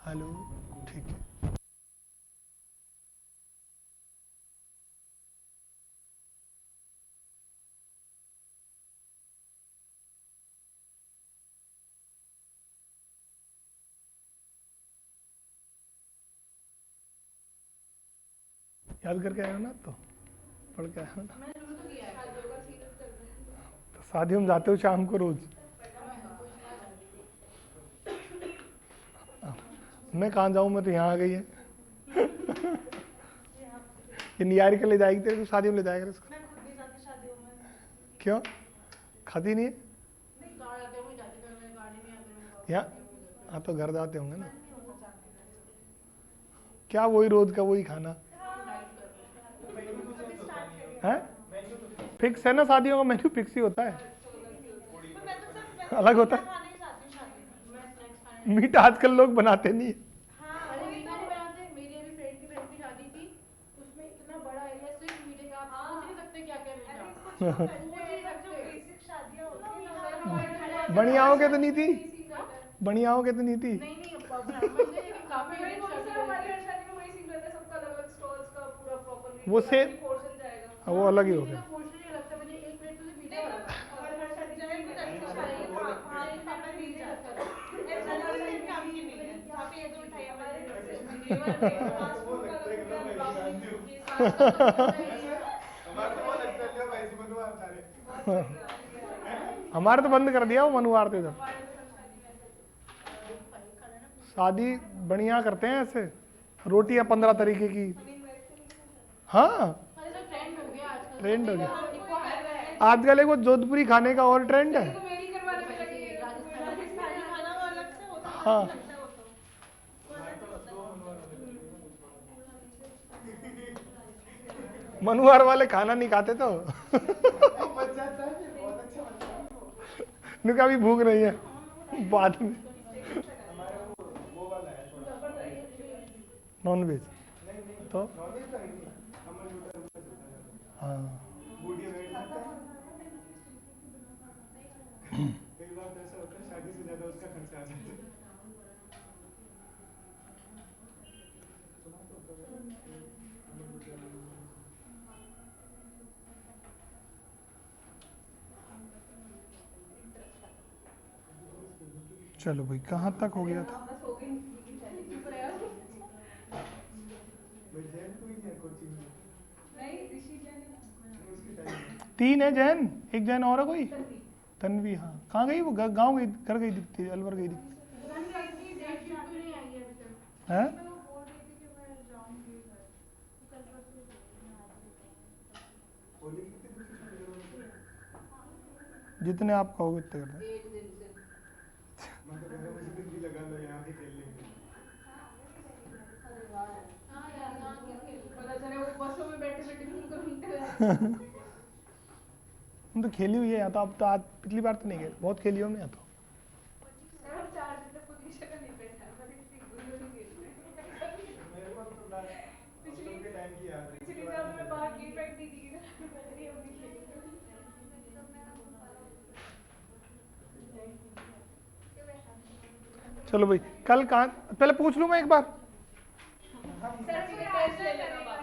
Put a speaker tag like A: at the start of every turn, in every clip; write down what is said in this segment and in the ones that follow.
A: Hello, ठीक है। याद करके आए हो ना, तो पढ़ के आए हो ना। तो शादियों में जाते हो शाम को रोज? मैं कहाँ जाऊँ, मैं तो यहाँ आ गई है। ये नियारी के ले जाएगी तेरे को, शादियों में ले जाएगा इसको?
B: मैं खुद भी जाती शादियों में।
A: क्यों खाती नहीं है? यहाँ हाँ, तो घर जाते होंगे ना। क्या वही रोज का वही खाना है? फिक्स है ना, शादियों का मेन्यू फिक्स ही होता है, अलग होता है। मीट आजकल लोग बनाते नहीं है।
B: मेरी अभी फ्रेंड की बहन की शादी थी, उसमें इतना बड़ा एरिया सिर्फ मीठे का, आप सोच नहीं सकते क्या क्या मीठा।
A: बढ़ियाओं के तो नहीं थी, बढ़ियाओं के तो नहीं थी।
B: नहीं ब्राह्मण थे, लेकिन काफी हमारी शादी में वही सीन रहता है, सबका अलग अलग स्टॉल्स का पूरा प्रॉपर
A: वो से
B: पोर्शन जाएगा।
A: वो अलग ही हो गया।
B: पोर्शन ही अलग था, मैंने एक प्लेट तो मीठा वाला और हर शादी में पापा मिल जाता है।
A: हमारे तो बंद कर दिया वो मनुवार थे जब। शादी बढ़िया करते हैं ऐसे, रोटियां 15 तरीके की। हाँ, ट्रेंड हो गया आजकल। एक वो जोधपुरी खाने का और ट्रेंड है। हाँ, मनुवार वाले खाना नहीं खाते तो इनका भी भूख नहीं है बाद में। नॉन वेज तो हाँ, चलो भाई, कहाँ तक हो गया था? तीन है जैन, एक जैन और है कोई, तन्वी। हाँ, कहाँ गई वो? गाँव गई, घर गई दिखती है, अलवर गई दिखती है। जितने आप कहोगे उतने कर दें। हम तो खेली हुई है यहाँ तो। अब तो आज पिछली बार तो नहीं गए, बहुत खेली हमने यहाँ तो। चलो भाई, कल कहाँ, पहले पूछ लूँ मैं एक बार,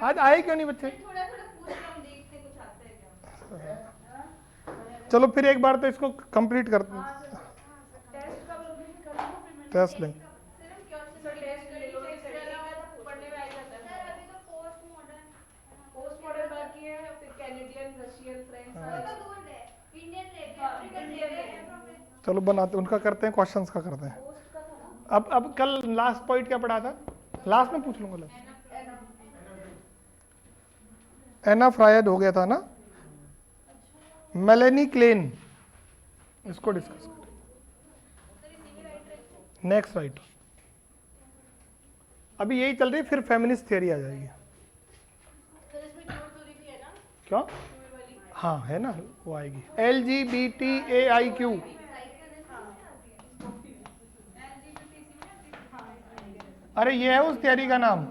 A: आज आए क्यों नहीं बच्चे? चलो फिर एक बार तो इसको कंप्लीट कर, टेस्ट लेंगे। चलो बनाते, उनका करते हैं, क्वेश्चंस का करते हैं। अब कल लास्ट पॉइंट क्या पढ़ा था? लास्ट में पूछ लूंगा। एना फ्रायड हो गया था ना, मेलेनी क्लेन, इसको डिस्कस करें। नेक्स्ट राइट, अभी यही चल रही, फिर फेमिनिस्ट थियरी आ जाएगी। क्या? हाँ है ना, वो आएगी। LGBTAIQ, अरे ये है उस थियरी का नाम।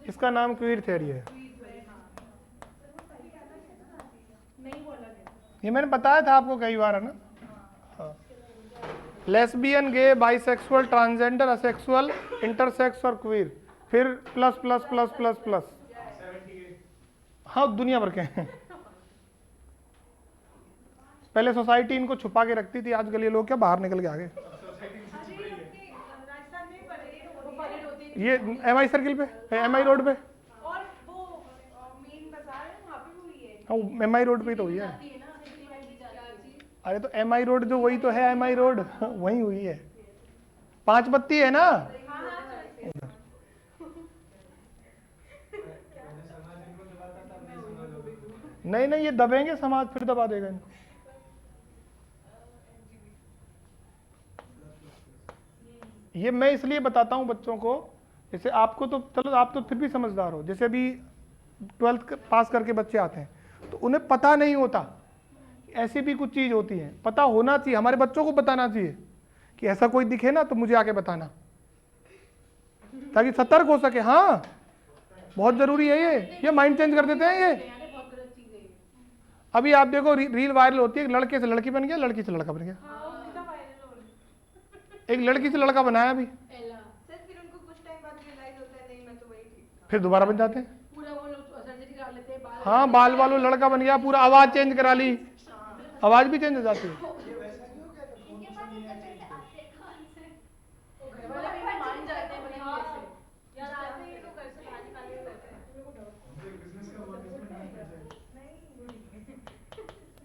A: इसका नाम क्वीर थियरी है। ये मैंने बताया था आपको कई बार, है ना। हाँ, लेस्बियन, गे, बाइसेक्सुअल, ट्रांसजेंडर, असेक्सुअल, इंटरसेक्स और क्वीर, फिर plus plus plus plus plus. हाँ दुनिया भर के हैं। पहले सोसाइटी इनको छुपा के रखती थी, आजकल ये लोग क्या बाहर निकल के आ गए। ये MI सर्किल पे, MI रोड पे,
C: और वो मेन बाजार है वहाँ पे भी हुई है।
A: हाँ MI रोड पे ही तो हुई है। अरे तो MI रोड जो वही तो है, MI रोड वही हुई है। 5 बत्ती है ना। नहीं नहीं, ये दबेंगे समाज, फिर दबा देगा इनको। ये मैं इसलिए बताता हूँ बच्चों को, जैसे आपको तो चलो आप तो फिर भी समझदार हो, जैसे अभी 12th पास करके बच्चे आते हैं तो उन्हें पता नहीं होता, ऐसी भी कुछ चीज़ होती है, पता होना चाहिए, हमारे बच्चों को बताना चाहिए कि ऐसा कोई दिखे ना तो मुझे आके बताना, ताकि सतर्क हो सके। हाँ बहुत जरूरी है ये माइंड चेंज कर देते हैं ये। अभी आप देखो रील वायरल होती है, लड़के से लड़की बन गया, लड़की से लड़का बन गया, एक लड़की से लड़का बनाया अभी,
C: सर फिर उनको कुछ टाइम बाद रियलाइज होता है नहीं मैं तो वही थी।
A: फिर दोबारा बन जाते हैं।
B: पूरा वो लोग सर्जरी करा लेते हैं, बाल
A: हाँ बाल वालों लड़का बन गया, पूरा आवाज चेंज करा ली, आवाज भी चेंज हो जाती है।
B: घर वाले भी मान जाते हैं बड़ी ऐसे।
C: यार आते ही तो घर से बाहर निकालने लगते हैं।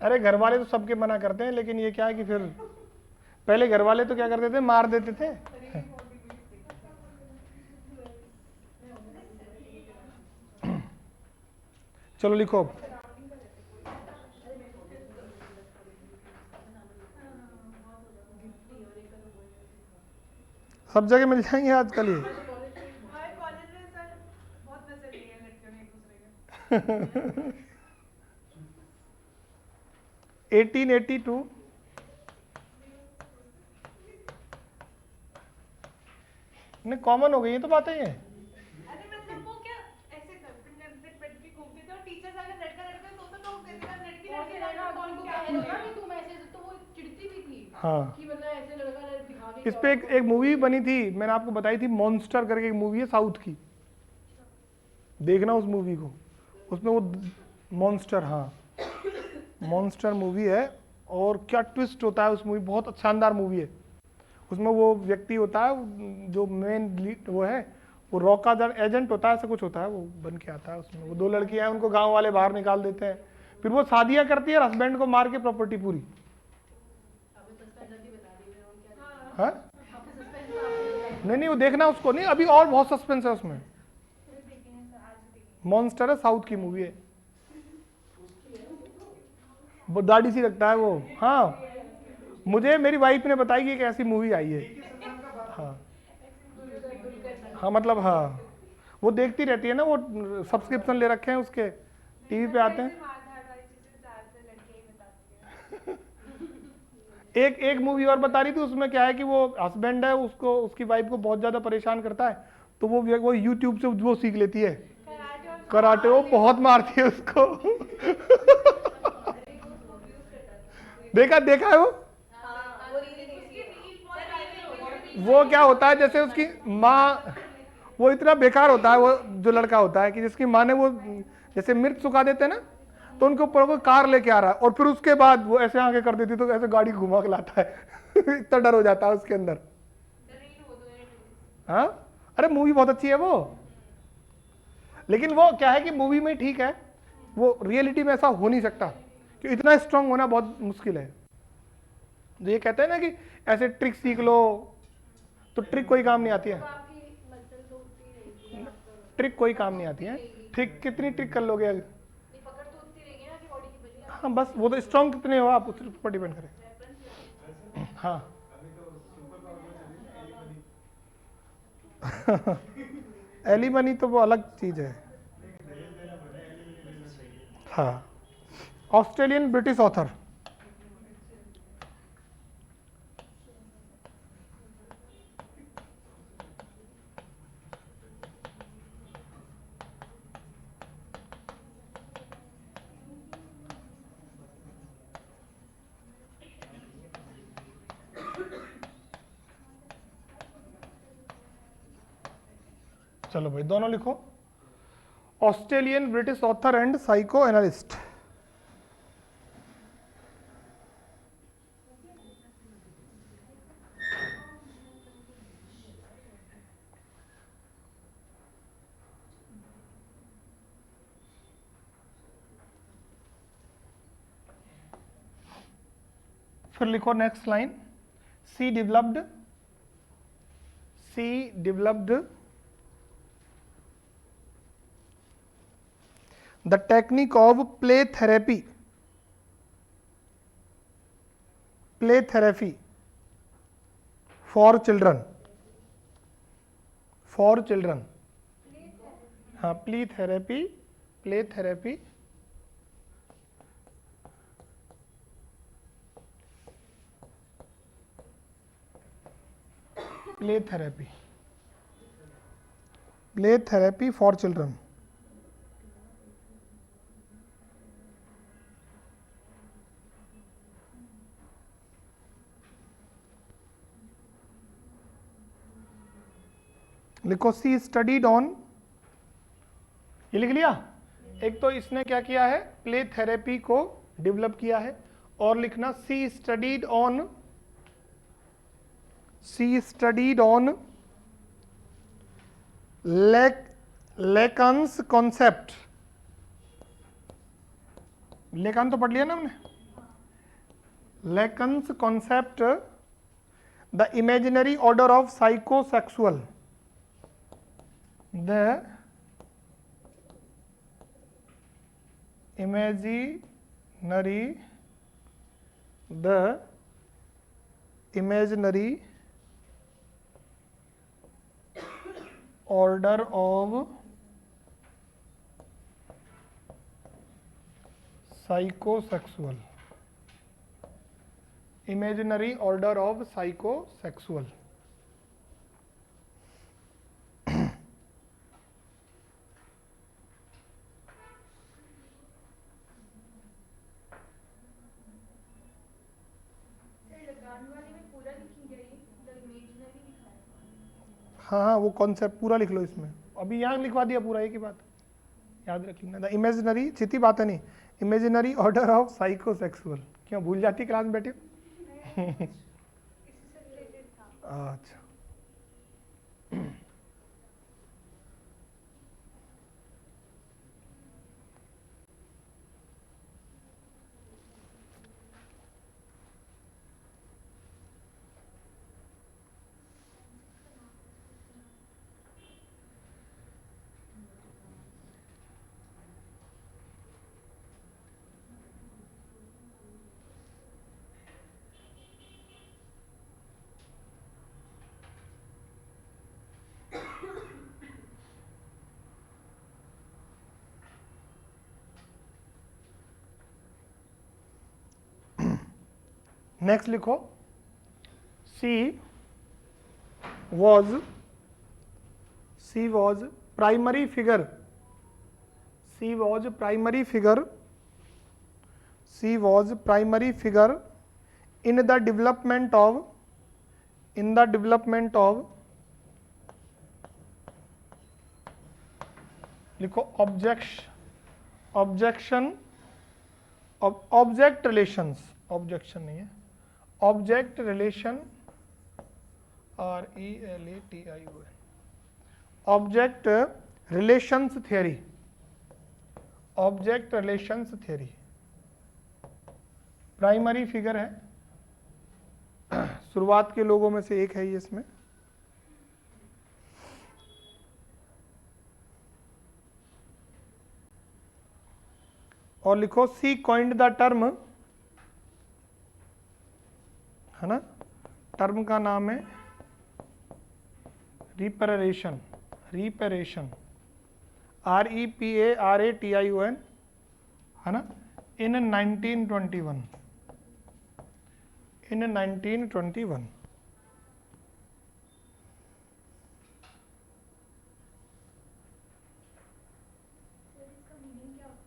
A: अरे घर वाले तो सबके मना करते हैं, लेकिन ये क्या है कि फिर पहले घर वाले तो क्या करते थे, मार देते थे। चलो लिखो अब। सब जगह मिल जाएंगे आजकल ये।
C: हमारे कॉलेज में सर बहुत नजर लिए हैं लड़कियों ने एक दूसरे के।
A: 1882 नहीं कॉमन हो गई है तो बातें ये।
C: अरे मतलब वो क्या ऐसे गर्लफ्रेंड बेड पे घूमते थे और टीचर्स अगर लड़का लड़का तो लोग कहते थे लड़की
B: और
C: लड़की
B: फिर है ना
C: लड़का
B: उनको
C: क्या
B: कह दो ना कि तुम ऐसे, तो वो चिढ़ती भी थी
A: हाँ
B: कि मतलब ऐसे लड़का दिखा के
A: इस पे एक मूवी बनी थी, मैंने आपको बताई थी, मॉन्स्टर करके एक मूवी है साउथ की, देखना उस मूवी को, उसमें वो मॉन्स्टर, हाँ मॉन्स्टर मूवी है, और क्या ट्विस्ट होता है उस मूवी, बहुत शानदार मूवी है। उसमें वो व्यक्ति होता है जो मेन लीड वो है, वो रॉक का एजेंट होता है, ऐसा कुछ होता है, वो बन के आता है उसमें। वो 2 लड़कियां हैं, उनको गांव वाले बाहर निकाल देते हैं, फिर वो शादियां करती है, हस्बैंड को मार के प्रॉपर्टी पूरी। हाँ नहीं नहीं वो देखना उसको नहीं, अभी और बहुत सस्पेंस है उसमें। मॉन्स्टर है, साउथ की मूवी है, वो दाढ़ी सी रखता है वो। हाँ मुझे मेरी वाइफ ने बताई कि एक ऐसी मूवी आई है। हाँ हाँ मतलब हाँ वो देखती रहती है ना, वो सब्सक्रिप्शन ले रखे हैं उसके, टीवी पे आते हैं। एक मूवी और बता रही थी, उसमें क्या है कि वो हस्बैंड है, उसको उसकी वाइफ को बहुत ज्यादा परेशान करता है, तो वो यूट्यूब से वो सीख लेती है कराटे, वो बहुत मारती है उसको। देखा है वो क्या होता है, जैसे उसकी माँ, वो इतना बेकार होता है वो जो लड़का होता है कि जिसकी माँ ने वो जैसे मिर्च सुखा देते हैं ना, तो उनके ऊपर वो कार लेके आ रहा है, और फिर उसके बाद वो ऐसे आगे कर देती तो ऐसे गाड़ी घुमा के लाता है। इतना डर हो जाता है उसके अंदर। हाँ अरे मूवी बहुत अच्छी है वो, लेकिन वो क्या है कि मूवी में ठीक है, वो रियलिटी में ऐसा हो नहीं सकता, कि इतना स्ट्रांग होना बहुत मुश्किल है। जो ये कहते हैं ना कि ऐसे ट्रिक सीख लो, तो ट्रिक कोई काम नहीं आती है, ट्रिक कोई काम नहीं आती है। ट्रिक कितनी ट्रिक कर लोगे? हाँ बस वो तो स्ट्रांग कितने हो आप, उस पर डिपेंड करें। हाँ एलिमनी तो वो अलग चीज है। हाँ ऑस्ट्रेलियन ब्रिटिश ऑथर। चलो भाई दोनों लिखो। Australian British author and psychoanalyst. फिर लिखो next line, she developed the technique of play therapy for children हाँ प्ले थेरेपी फॉर चिल्ड्रन। लिखो सी स्टडीड ऑन, ये लिख लिया। एक तो इसने क्या किया है, प्ले थेरेपी को डेवलप किया है, और लिखना she studied on Lacan's concept. Lacan तो पढ़ लिया ना हमने, Lacan's concept the imaginary order of psychosexual, the imaginary order of psychosexual, imaginary order of psychosexual। हाँ हाँ वो कॉन्सेप्ट पूरा लिख लो इसमें, अभी यहाँ लिखवा दिया पूरा, एक ही बात याद रख लेना। द इमेजिनरी, छिती बात है नहीं, इमेजिनरी ऑर्डर ऑफ साइकोसेक्सुअल। क्यों भूल जाती क्लास में बैठे? अच्छा नेक्स्ट लिखो, she was primary figure in the development of लिखो ऑब्जेक्ट रिलेशंस, ऑब्जेक्शन नहीं है, object relation RELATION, object relations theory primary figure है, शुरुआत के लोगों में से एक है ये इसमें। और लिखो सी कॉइंड द टर्म, है ना, टर्म का नाम है रिपेरेशन, REPARATION, है ना, इन 1921।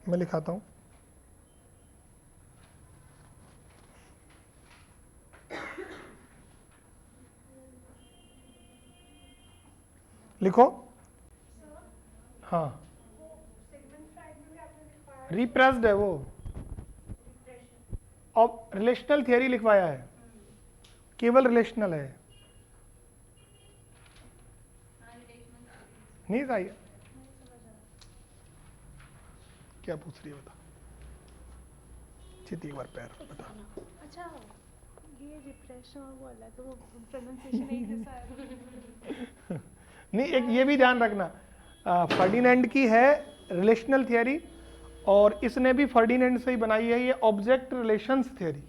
A: मैं लिखाता हूँ, लिखो हाँ,
C: सिगमंड फ्राइड में भी आपने लिखवाया
A: रिप्रेस्ड है वो,
C: डिप्रेशन।
A: और रिलेशनल थियरी लिखवाया है, केवल रिलेशनल है, नहीं सही। क्या पूछ रही है बता, चित एक बार पैर बता।
C: अच्छा, ये डिप्रेशन और वो अलग है, वो प्रोनाउंसिएशन एक जैसा है।
A: नहीं, एक ये भी ध्यान रखना, फर्डिनेंड की है रिलेशनल थियरी, और इसने भी फर्डिनेंड से ही बनाई है ये ऑब्जेक्ट रिलेशंस थियरी।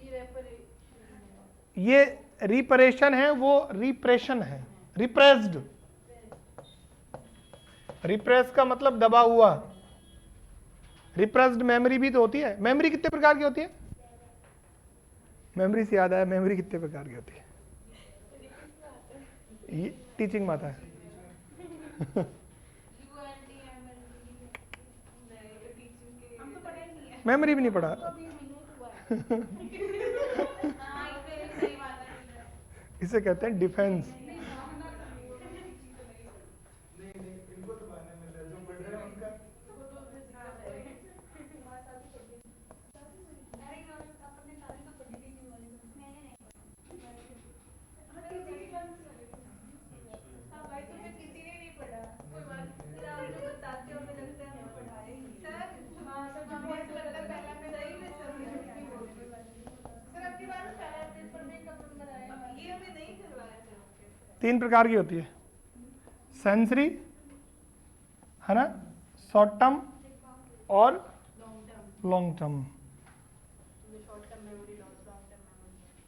A: ये रिपरेशन है, वो रिप्रेशन है, रिप्रेस्ड। रिप्रेस का मतलब दबा हुआ, रिप्रेस्ड मेमोरी भी तो होती है। मेमोरी कितने प्रकार की होती है? मेमोरी से याद आया, मेमोरी कितने प्रकार की होती है? ये टीचिंग में आता है।
C: हम तो पढ़े ही नहीं है।
A: मेमोरी भी नहीं पढ़ा। इसे कहते हैं डिफेंस।
C: हाँ भाई, तुम्हें किसी ने नहीं पढ़ा। कोई बात नहीं, फिर आप जो बताते हो हमें लगता है हमें पढ़ाया ही नहीं। सर, हाँ सर, बहुत लगता है पहला में सही में सर सर अपनी बात पहला पेपर में कब नंबर आया? ये हमें नहीं करवाया सर।
A: 3 प्रकार की होती है, सेंसरी है ना, शॉर्ट टर्म और लॉन्ग टर्म।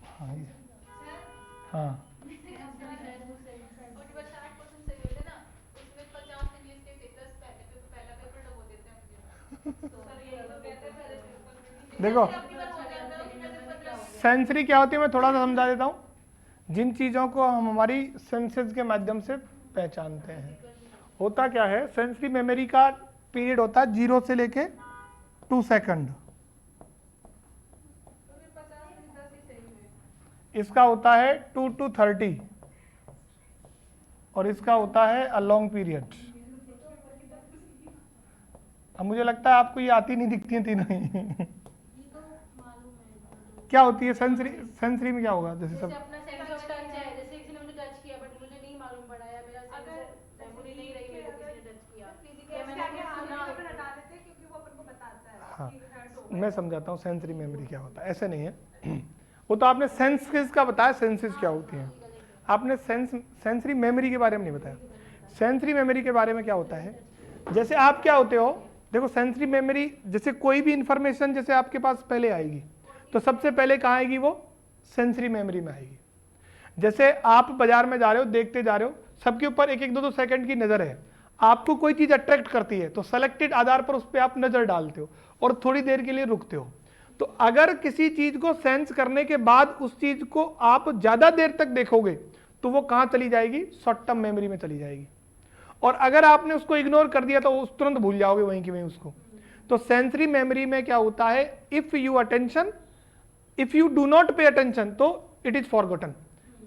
A: हाँ ये- हाँ, देखो सेंसरी क्या होती है, मैं थोड़ा सा समझा देता हूँ। जिन चीज़ों को हम हमारी सेंसेस के माध्यम से पहचानते हैं, होता क्या है, सेंसरी मेमोरी का पीरियड होता है 0 से लेके 2 सेकंड। इसका होता है 2 to 30, और इसका होता है अ लॉन्ग पीरियड। अब मुझे लगता है आपको ये आती नहीं दिखती हैं तीनों ही। क्या होती है सेंसरी? सेंसरी में क्या होगा? जैसे सब
B: अपना सेंस ऑफ टच है, जैसे किसी ने मुझे टच किया बट मुझे नहीं मालूम पड़ा, या मेरा सेंस मेमोरी नहीं रही, मेरे को किसी ने टच किया, या मैंने कुछ सुना।
C: हटा देते हैं क्योंकि वो अपन को बताता है
A: हाँ,
C: कि hurt हो गया।
A: मैं समझाता हूँ सेंसरी मेमोरी क्या होता है। ऐसे नहीं है, वो तो आपने सेंसेस का बताया, सेंसेस क्या होती हैं, आपने सेंसरी मेमोरी के बारे में नहीं बताया। सेंसरी मेमोरी के बारे में क्या होता है, जैसे आप क्या होते हो, देखो सेंसरी मेमोरी, जैसे कोई भी इंफॉर्मेशन जैसे आपके पास पहले आएगी तो सबसे पहले कहाँ आएगी? वो सेंसरी मेमोरी में आएगी। जैसे आप बाजार में जा रहे हो, देखते जा रहे हो, सबके ऊपर 1-1, 2-2 सेकंड की नजर है, आपको कोई चीज अट्रैक्ट करती है तो सेलेक्टेड आधार पर उस पर आप नजर डालते हो और थोड़ी देर के लिए रुकते हो। तो अगर किसी चीज को सेंस करने के बाद उस चीज को आप ज्यादा देर तक देखोगे तो वो कहाँ चली जाएगी? शॉर्ट टर्म मेमोरी में चली जाएगी। और अगर आपने उसको इग्नोर कर दिया तो उस तुरंत भूल जाओगे वहीं की वहीं उसको। तो सेंसरी मेमोरी में क्या होता है, if you do not pay attention तो इट इज फॉरगॉटन,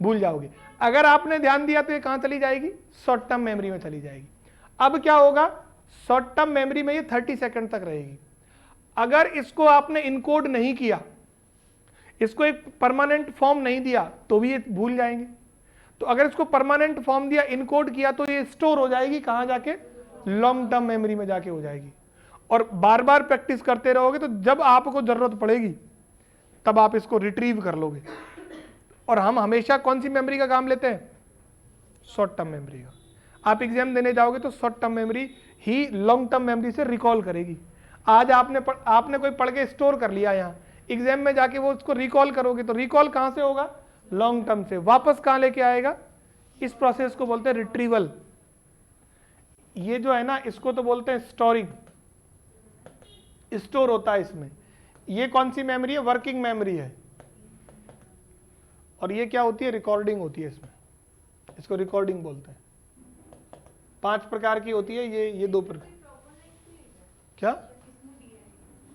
A: भूल जाओगे। अगर आपने ध्यान दिया तो ये कहां चली जाएगी? शॉर्ट टर्म मेमोरी में चली जाएगी। अब क्या होगा, शॉर्ट टर्म मेमोरी में ये 30 सेकंड तक रहेगी। अगर इसको आपने इनकोड नहीं किया, इसको एक परमानेंट फॉर्म नहीं दिया तो भी ये भूल जाएंगे। तो अगर इसको परमानेंट फॉर्म दिया, इनकोड किया, तो ये स्टोर हो जाएगी कहां जाके? लॉन्ग टर्म मेमोरी में जाके हो जाएगी। और बार बार प्रैक्टिस करते रहोगे तो जब आपको जरूरत पड़ेगी तब आप इसको रिट्रीव कर लोगे। और हम हमेशा कौन सी मेमोरी का काम लेते हैं? शॉर्ट टर्म मेमोरी का। आप एग्जाम देने जाओगे तो शॉर्ट टर्म मेमोरी ही लॉन्ग टर्म मेमोरी से रिकॉल करेगी। आज आपने कोई पढ़ के स्टोर कर लिया, यहाँ एग्जाम में जाके वो उसको रिकॉल करोगे तो रिकॉल कहां से होगा? लॉन्ग टर्म से। वापस कहां लेके आएगा? इस प्रोसेस को बोलते हैं रिट्रीवल। ये जो है ना, इसको तो बोलते हैं स्टोरिंग, स्टोर होता है इसमें। ये कौन सी मेमोरी है? वर्किंग मेमोरी है। और ये क्या होती है? रिकॉर्डिंग होती है इसमें, इसको रिकॉर्डिंग बोलते हैं। 5 प्रकार की होती है, ये 2 प्रकार। क्या?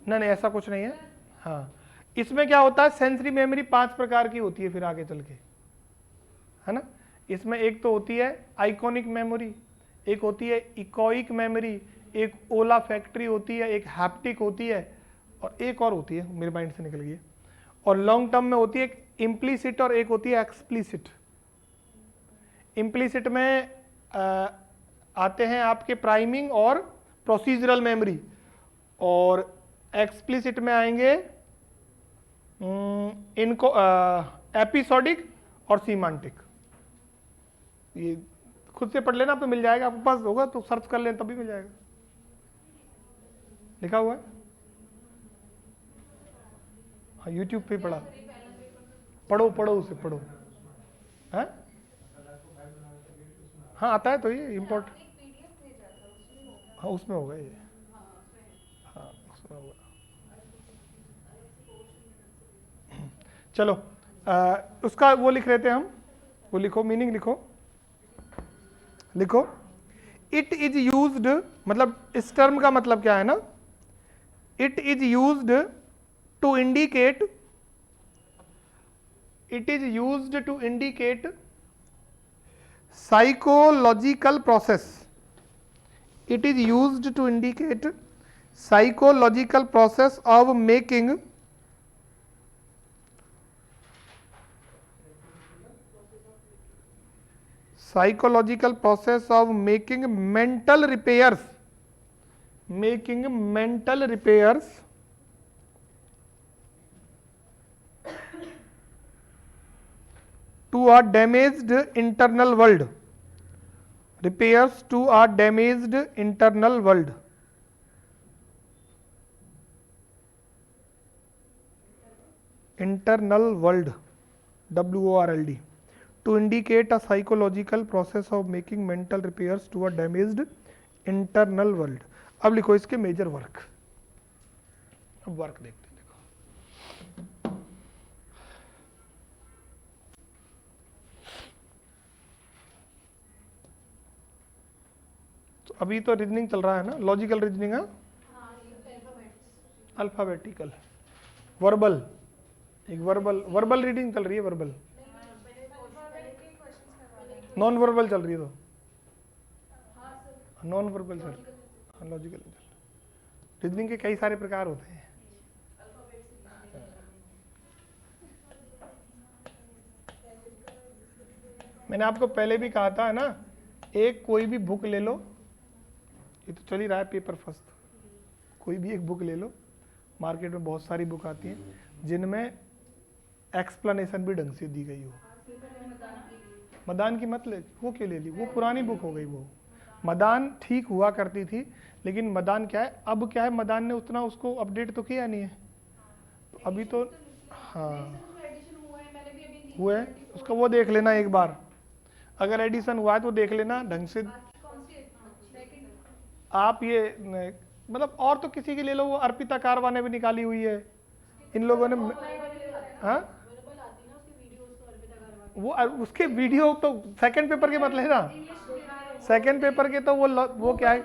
A: नहीं ऐसा कुछ नहीं है। हाँ, इसमें क्या होता है, सेंसरी मेमोरी 5 प्रकार की होती है फिर आगे चल के, है ना। इसमें एक तो होती है आइकॉनिक मेमोरी, एक होती है इकोइक मेमोरी, एक ओला फैक्ट्री होती है, एक हैप्टिक होती है, और एक और होती है मेरे माइंड से निकल गई है, और लॉन्ग टर्म में होती है एक इम्प्लीसिट और एक होती है एक्सप्लीसिट। इम्प्लीसिट में आते हैं आपके प्राइमिंग और प्रोसीजरल मेमोरी, और एक्सप्लिसिट में आएंगे इनको एपिसोडिक और सीमांटिक। ये खुद से पढ़ लेना, आप तो मिल जाएगा, आपके पास होगा तो सर्च कर लें तभी मिल जाएगा, लिखा हुआ है। हाँ यूट्यूब पे पढ़ा, पढ़ो उसे पढ़ो। है हाँ आता है तो ये इम्पोर्टेंट। हाँ उसमें होगा ये, हाँ उसमें होगा। चलो उसका वो लिख रहे थे हम, वो लिखो, मीनिंग लिखो। इट इज यूज्ड, मतलब इस टर्म का मतलब क्या है ना, it is used to indicate, it is used to indicate psychological process, it is used to indicate psychological process of making mental repairs, to a damaged internal world, repairs to a damaged internal world, WORLD, to indicate a psychological process of making mental repairs to a damaged internal world। अब लिखो इसके major work, अब work देखते हैं। अभी तो reasoning चल रहा है ना, लॉजिकल रीजनिंग है, अल्फाबेटिकल, वर्बल, एक वर्बल रीडिंग चल रही है, वर्बल, नॉन वर्बल चल रही है, तो नॉन वर्बल चल रही है, लॉजिकल चल रही है। रीजनिंग के कई सारे प्रकार होते हैं। मैंने आपको पहले भी कहा था ना, एक कोई भी बुक ले लो, ये तो चल ही रहा है पेपर फर्स्ट, कोई भी एक बुक ले लो, मार्केट में बहुत सारी बुक आती हैं जिनमें एक्सप्लेनेशन भी ढंग से दी गई हो। मदान की मत ले, वो क्यों ले ली, वो पुरानी बुक हो गई। वो मदान ठीक हुआ करती थी, लेकिन मदान क्या है, अब क्या है, मदान ने उतना उसको अपडेट तो किया नहीं है, तो अभी तो हाँ हुआ है, उसका वो देख लेना एक बार, अगर एडिशन हुआ है तो देख लेना ढंग से। आप ये मतलब और तो किसी के ले लो, वो अर्पिता कारवा ने भी निकाली हुई है, इन लोगों ने। हाँ वो उसके वीडियो तो सेकंड पेपर के मत लेना, सेकंड पेपर के तो वो क्या है,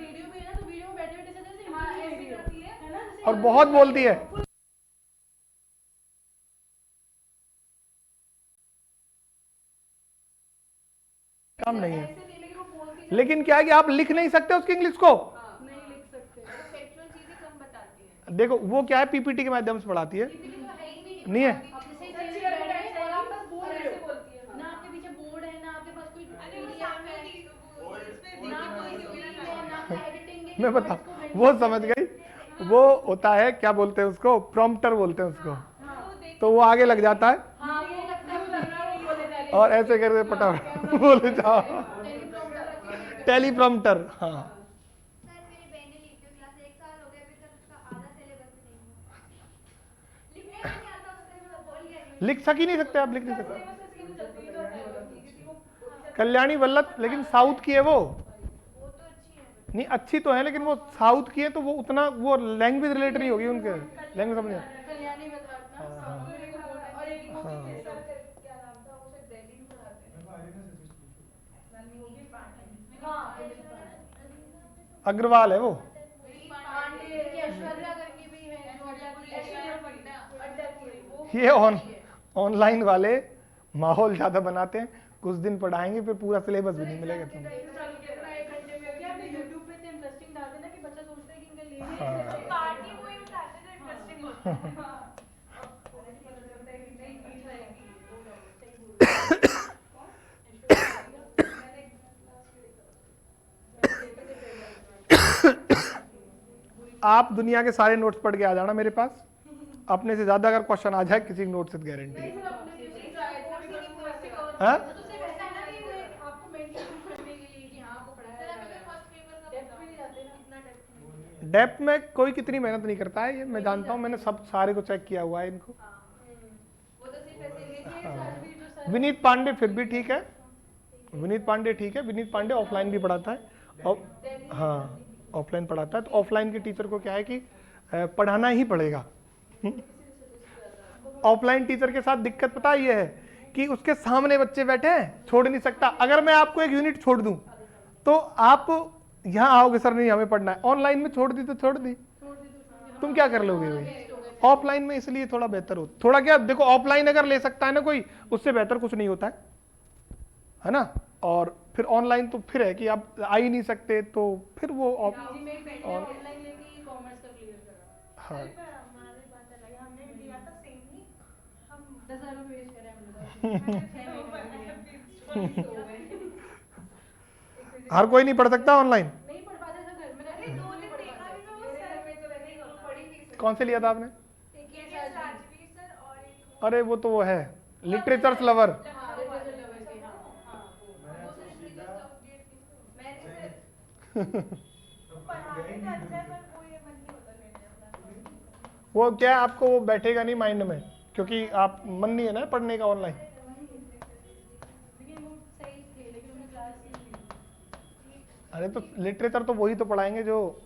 A: और बहुत बोलती है, काम नहीं है, लेकिन क्या है कि आप लिख नहीं सकते उसकी इंग्लिश को, देखो वो क्या है, पीपीटी के माध्यम से पढ़ाती है, नहीं है मैं बता, वो समझ गई, वो होता है क्या बोलते हैं उसको, प्रॉम्प्टर बोलते हैं उसको, तो वो आगे लग जाता है और ऐसे करके पटापट बोले जाओ, टेलीप्रॉम्प्टर। हाँ लिख सक ही नहीं सकते आप, लिख नहीं सकते। कल्याणी वल्लभ लेकिन साउथ की है वो नहीं, अच्छी तो है लेकिन वो साउथ की है, तो वो उतना वो लैंग्वेज रिलेटेड नहीं होगी उनके, लैंग्वेज समझ। अग्रवाल है वो, ये ऑनलाइन वाले माहौल ज्यादा बनाते हैं, कुछ दिन पढ़ाएंगे फिर पूरा सिलेबस भी नहीं मिलेगा तुम्हें। आप दुनिया के सारे नोट्स पढ़ के आ जाना मेरे पास, अपने से ज्यादा अगर क्वेश्चन आ जाए किसी नोट से गारंटी है। हाँ? डेप्थ में कोई कितनी मेहनत नहीं करता है, ये मैं जानता हूँ, मैंने सब सारे को चेक किया हुआ है इनको। विनीत पांडे फिर भी ठीक है, विनीत पांडे ठीक है, विनीत पांडे ऑफलाइन भी पढ़ाता है और हाँ ऑफलाइन पढ़ाता है। तो ऑफलाइन के टीचर को क्या है कि पढ़ाना ही पड़ेगा। ऑफलाइन टीचर के साथ दिक्कत पता ये है कि उसके सामने बच्चे बैठे हैं, छोड़ नहीं सकता। अगर मैं आपको एक यूनिट छोड़ दूं तो आप यहाँ आओगे, सर नहीं हमें पढ़ना है। ऑनलाइन में छोड़ दी तो छोड़ दी, तुम क्या कर लोगे भाई। ऑफलाइन में इसलिए थोड़ा बेहतर हो, थोड़ा क्या देखो, ऑफलाइन अगर ले सकता है ना कोई, उससे बेहतर कुछ नहीं होता है ना। और फिर ऑनलाइन तो फिर है कि आप आ ही नहीं सकते, तो फिर वो हाँ हर कोई नहीं पढ़ सकता ऑनलाइन। कौन से लिया था आपने? अरे वो तो वो है लिटरेचर लवर। वो क्या आपको वो बैठेगा नहीं माइंड में, क्योंकि आप मन नहीं है ना पढ़ने का ऑनलाइन। अरे तो लिटरेचर तो वही तो पढ़ाएंगे जो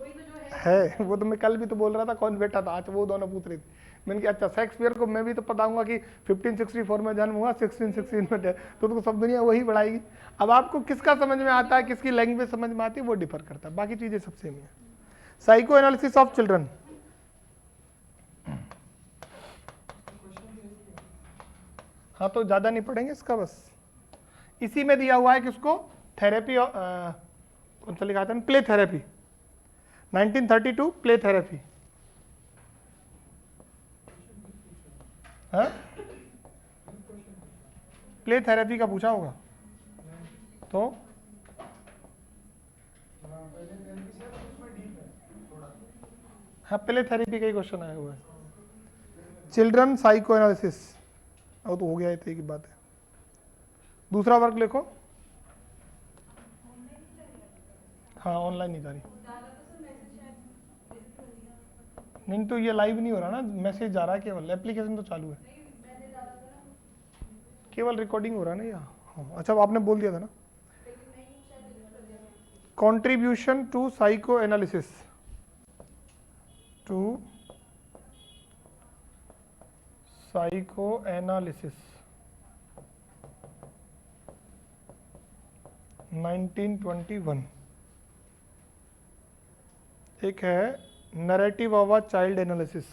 A: है। वो तो मैं कल भी तो बोल रहा था, कौन बैठा था आज, वो दोनों पूछ रहे थे। मैंने कहा अच्छा शेक्सपियर को मैं भी तो बताऊंगा कि 1564 में जन्म हुआ, 1616 में तो सब दुनिया वही पढ़ाएगी। अब आपको किसका समझ में आता है, किसकी लैंग्वेज समझ में आती है, वो डिफर करता है, बाकी चीजें सब सेम है। साइको एनालिसिस ऑफ चिल्ड्रन, हाँ तो ज्यादा नहीं पढ़ेंगे इसका, बस इसी में दिया हुआ है कि उसको थेरेपी, कौन सा लिखा था, प्ले थेरेपी, 1932 प्ले थेरेपी। हाँ प्ले थेरेपी का पूछा होगा तो हाँ प्ले थेरेपी का ही क्वेश्चन आया हुआ है। चिल्ड्रन साइको एनालिसिस, वो तो हो गया, इतनी की बात है। दूसरा वर्ग लिखो। हाँ ऑनलाइन नहीं जा रही, नहीं तो ये लाइव नहीं हो रहा ना, मैसेज जा रहा है केवल, एप्लीकेशन तो चालू है, केवल रिकॉर्डिंग हो रहा है ना यहाँ। हाँ अच्छा आपने बोल दिया था ना। Contribution to psychoanalysis, to psychoanalysis 1921। एक है narrative of a child analysis,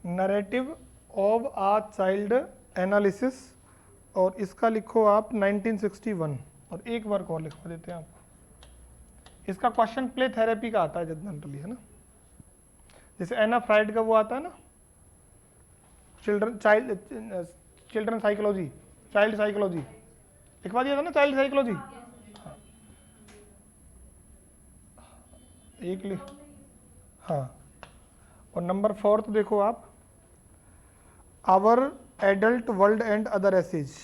A: narrative of a child analysis, और इसका लिखो आप 1961। और एक वर्क और लिखवा देते हैं आपको, इसका क्वेश्चन प्ले थेरेपी का आता है जनरली, है ना। जैसे एना फ्राइड का वो आता है ना, चिल्ड्रन साइकोलॉजी, चाइल्ड साइकोलॉजी लिखवा दिया था ना, चाइल्ड साइकोलॉजी। हाँ एक लिख, हाँ। और नंबर 4 तो देखो आप, our adult world and other essays,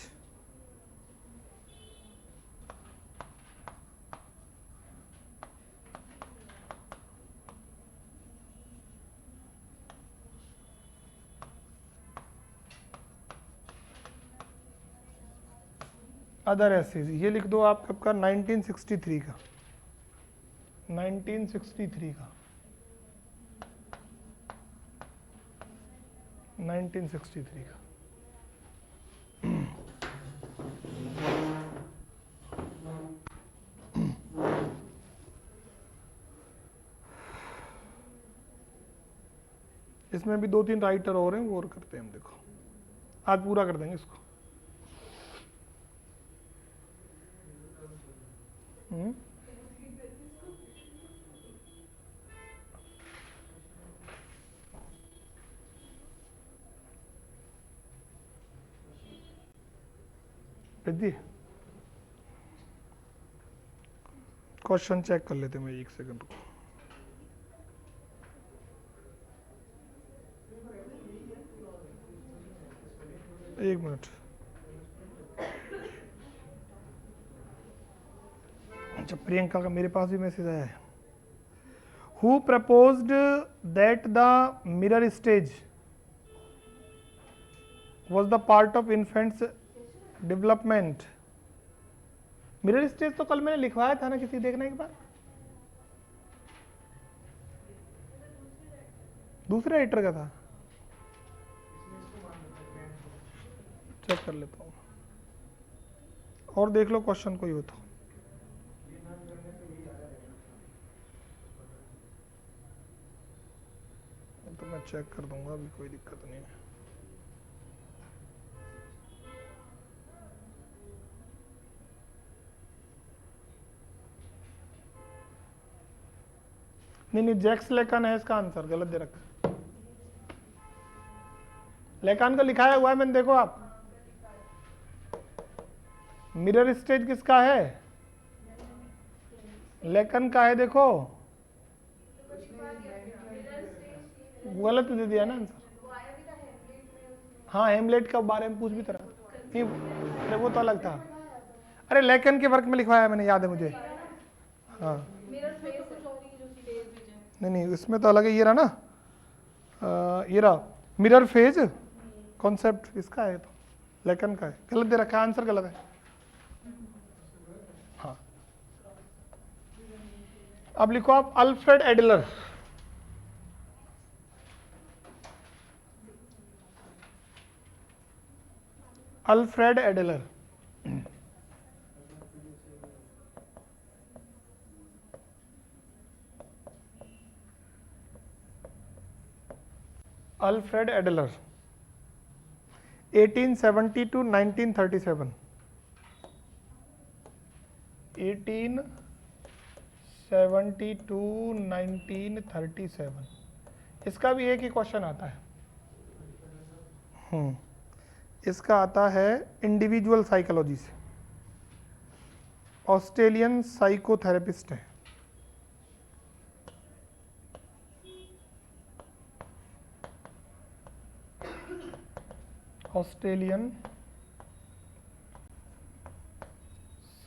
A: other essays ये लिख दो आप कब का, 1963 का, 1963 का, 1963 का। इसमें भी 2-3 राइटर और हैं, वो और करते हैं हम। देखो आज पूरा कर देंगे इसको। रिद्धि क्वेश्चन चेक कर लेते हैं, मैं 1 सेकंड को। एक मिनट। अच्छा, प्रियंका का मेरे पास भी मैसेज आया है। Who proposed that the mirror stage was the part of infant's development? Mirror stage तो कल मैंने लिखवाया था ना, किसी देखना एक बार। दूसरे राइटर का था, चेक कर लेता हूँ और देख लो क्वेश्चन कोई हो तो मैं चेक कर दूंगा, अभी कोई दिक्कत नहीं है। नहीं, जैक्स लेकान है इसका आंसर, गलत दे रखा। लेकान का लिखाया हुआ है मैंने, देखो आप। मिरर स्टेज किसका है? लेकन का है, देखो गलत दे दिया ना आंसर। हाँ, हेमलेट के बारे में पूछ भी तरह नहीं, अरे वो तो अलग था। अरे लेकन के वर्क में लिखवाया मैंने, याद है मुझे। हाँ नहीं, इसमें तो अलग है। ये रहा ना, ये रहा मिरर फेज कॉन्सेप्ट, इसका है, तो लेकन का है। गलत दे रखा है, आंसर गलत है। हाँ, अब लिखो आप Alfred Adler. Alfred Adler Alfred Adler 1870 to 1937। 1870 to 1937। इसका भी एक ही क्वेश्चन आता है। इसका आता है इंडिविजुअल साइकोलॉजी से। ऑस्ट्रेलियन साइकोथेरेपिस्ट है। ऑस्ट्रेलियन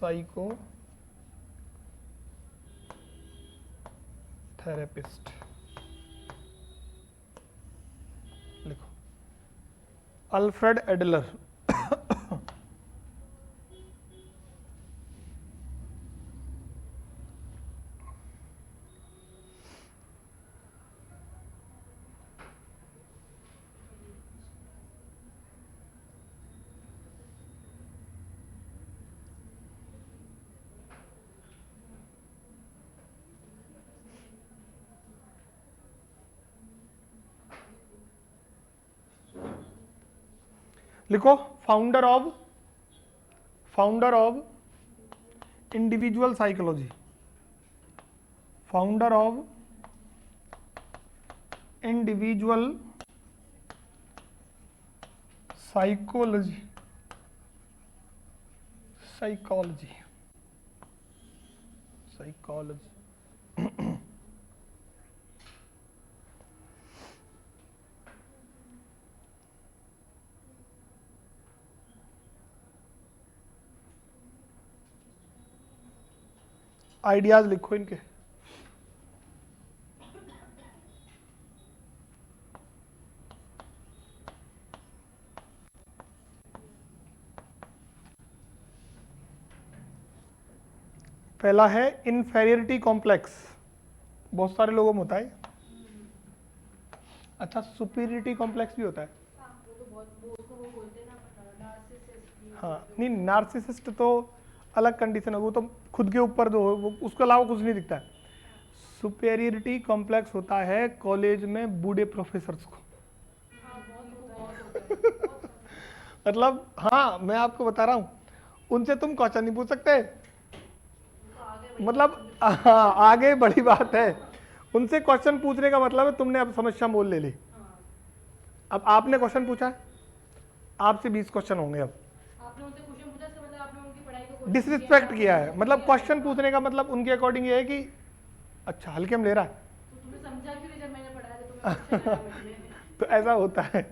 A: साइकोथेरेपिस्ट लिखो, अल्फ्रेड एडलर। लिखो founder of individual psychology. Founder of individual psychology. Ideas लिखो इनके। पहला है इन्फेरियरिटी कॉम्प्लेक्स, बहुत सारे लोगों में होता है। अच्छा, सुपीरियरिटी कॉम्प्लेक्स भी होता है। हाँ नहीं, नार्सिसिस्ट तो अलग कंडीशन है, वो तो खुद के ऊपर जो वो, उसके अलावा कुछ नहीं दिखता है। सुपेरियरिटी कॉम्प्लेक्स होता है कॉलेज में बूढ़े प्रोफेसर्स को। मतलब हाँ, मैं आपको बता रहा हूँ, उनसे तुम क्वेश्चन नहीं पूछ सकते, मतलब हाँ, आगे बड़ी बात है। उनसे क्वेश्चन पूछने का मतलब है तुमने अब समस्या मोल ले ली। अब आपने क्वेश्चन पूछा, आपसे 20 क्वेश्चन होंगे। अब
B: आपने उनसे क्वेश्चन पूछा, इसका मतलब आपने उनकी पढ़ाई को
A: डिसरिस्पेक्ट किया है, मतलब क्वेश्चन पूछने का मतलब उनके अकॉर्डिंग ये है कि अच्छा हल्के में ले रहा है।
B: तो तुम्हें समझा क्यों नहीं जब मैंने पढ़ाया तो तुम्हें क्वेश्चन आया मुझे?
A: तो ऐसा होता है।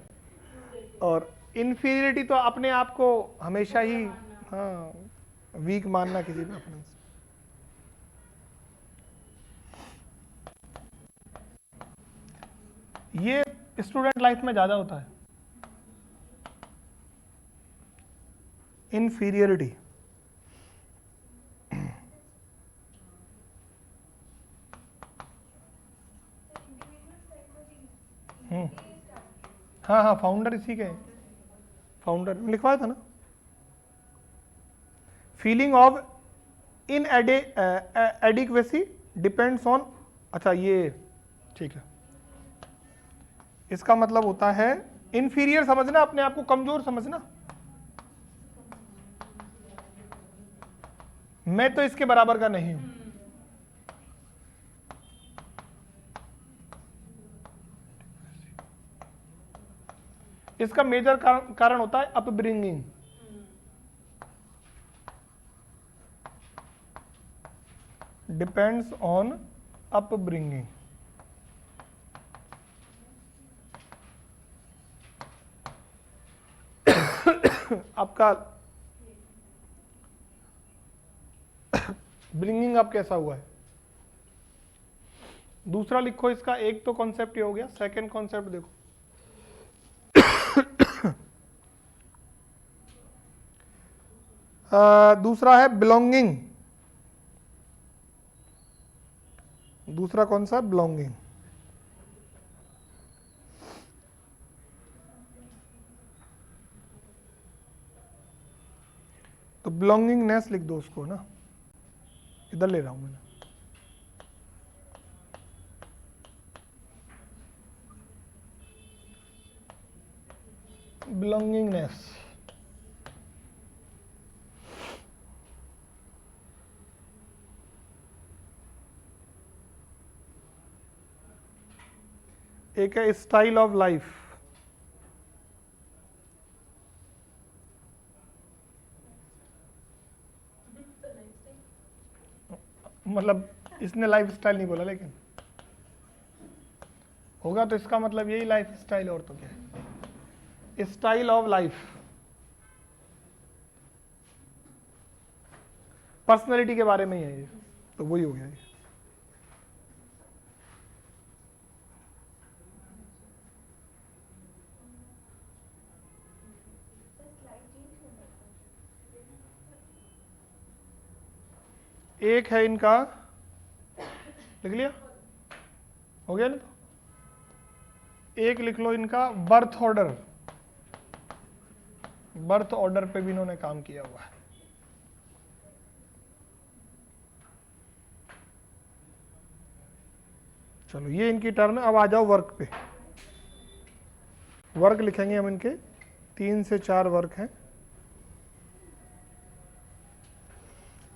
A: और इन्फीरियरिटी तो अपने आप को हमेशा ही हाँ वीक मानना किसी भी अपने से। ये स्टूडेंट लाइफ में ज्यादा होता है, इन्फीरियरिटी। हाँ हाँ, फाउंडर इसी के हैं, फाउंडर लिखवाया था ना। Feeling of in adequacy depends on, अच्छा ये ठीक है, इसका मतलब होता है इंफीरियर समझना, अपने आप को कमजोर समझना। मैं तो इसके बराबर का नहीं हूं। इसका मेजर कारण होता है अपब्रिंगिंग। Depends on upbringing. आपका ब्रिंगिंग अप कैसा हुआ है। दूसरा लिखो इसका, एक तो कॉन्सेप्ट ये हो गया, सेकंड कॉन्सेप्ट देखो। दूसरा है बिलोंगिंग। दूसरा कौन सा, बिलोंगिंग। तो बिलोंगिंगनेस लिख दो उसको ना, इधर ले रहा हूं मैंने। बिलोंगिंगनेस, एक है स्टाइल ऑफ लाइफ। मतलब इसने लाइफ स्टाइल नहीं बोला, लेकिन होगा तो इसका मतलब यही लाइफ स्टाइल, और तो क्या है, स्टाइल ऑफ लाइफ। पर्सनैलिटी के बारे में ही है ये, तो वही हो गया ये। एक है इनका, लिख लिया, हो गया ना। तो एक लिख लो इनका बर्थ ऑर्डर। बर्थ ऑर्डर पे भी इन्होंने काम किया हुआ है। चलो ये इनकी टर्म है। अब आ जाओ वर्क पे। वर्क लिखेंगे हम इनके, 3 से 4 वर्क हैं।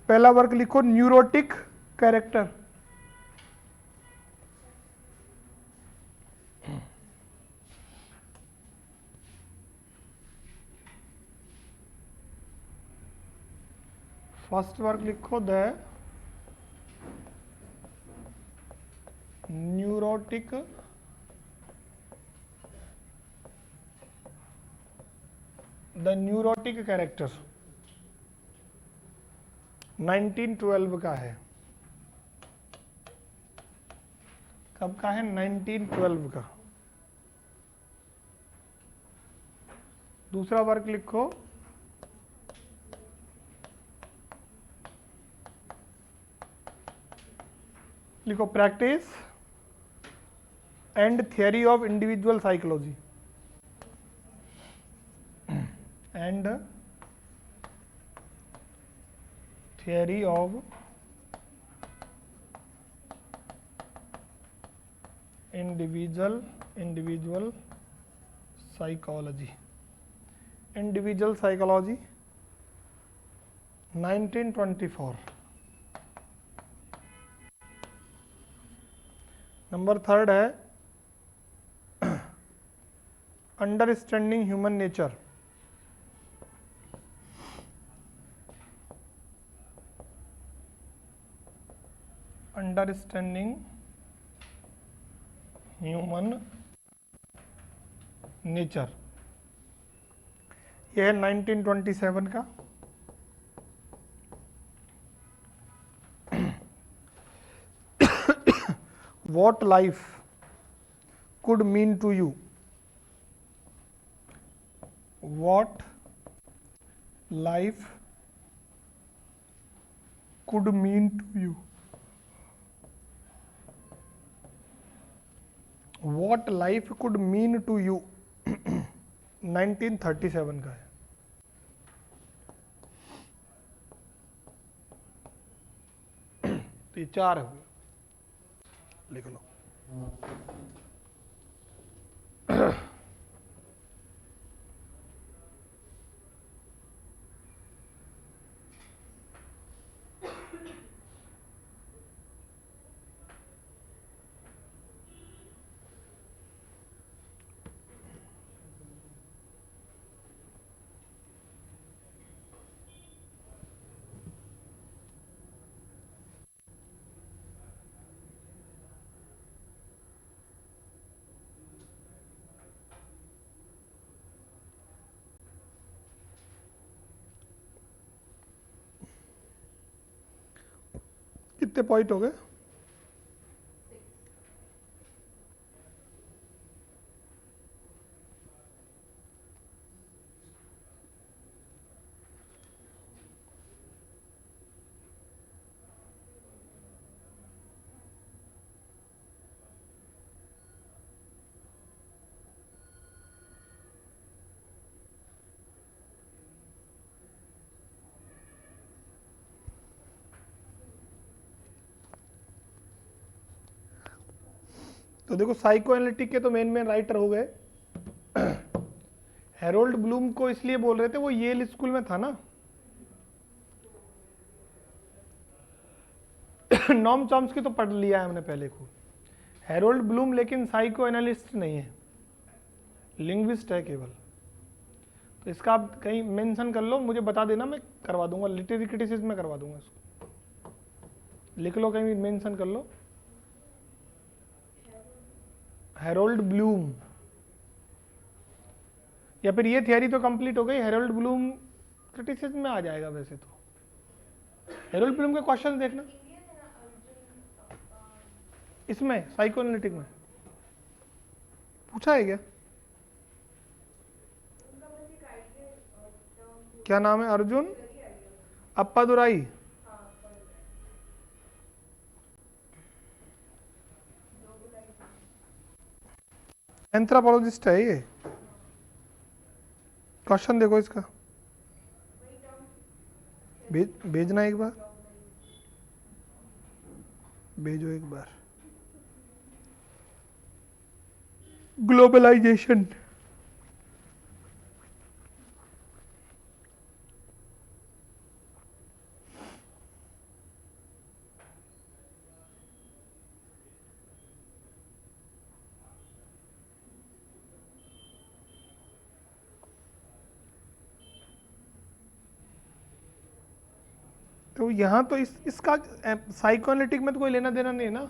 A: पहला वर्क लिखो न्यूरोटिक कैरेक्टर। फर्स्ट वर्क लिखो द न्यूरोटिक कैरेक्टर। 1912 का है। कब का है, 1912 का। दूसरा वर्क लिखो practice and theory of individual psychology. And theory of individual psychology. Individual psychology 1924। Number 3 है understanding human nature. Understanding human nature, यह है 1927 का। What life could mean to you? What life could mean to you? What life could mean to you 1937 का है। तो ये 4 हो गया, लिख लो। कितने पॉइंट हो गए? तो देखो साइको एनालिटिक के तो मेन राइटर हो गए। हेरोल्ड ब्लूम को इसलिए बोल रहे थे, वो येल स्कूल में था ना। नॉम चॉम्स्की तो पढ़ लिया है हमने पहले को। हेरोल्ड ब्लूम लेकिन साइको एनालिस्ट नहीं है, लिंग्विस्ट है केवल। तो इसका आप कहीं मेंशन कर लो, मुझे बता देना, मैं करवा दूंगा, लिटरेरी क्रिटिसिज्म में करवा दूंगा इसको। लिख लो, कहीं मेंशन कर लो, हेरोल्ड ब्लूम। या फिर ये थियरी तो कंप्लीट हो गई, हेरोल्ड ब्लूम क्रिटिसिज्म में आ जाएगा वैसे तो। हेरोल्ड ब्लूम के क्वेश्चन देखना इसमें साइकोएनालिटिक में पूछा है क्या? क्या नाम है? अर्जुन अप्पादुराई। एंथ्रोपोलॉजिस्ट है ये। क्वेश्चन देखो इसका, भेजना एक बार, भेजो एक बार। ग्लोबलाइजेशन, तो यहाँ तो इसका साइकोएनालिटिक में तो कोई लेना देना नहीं है ना।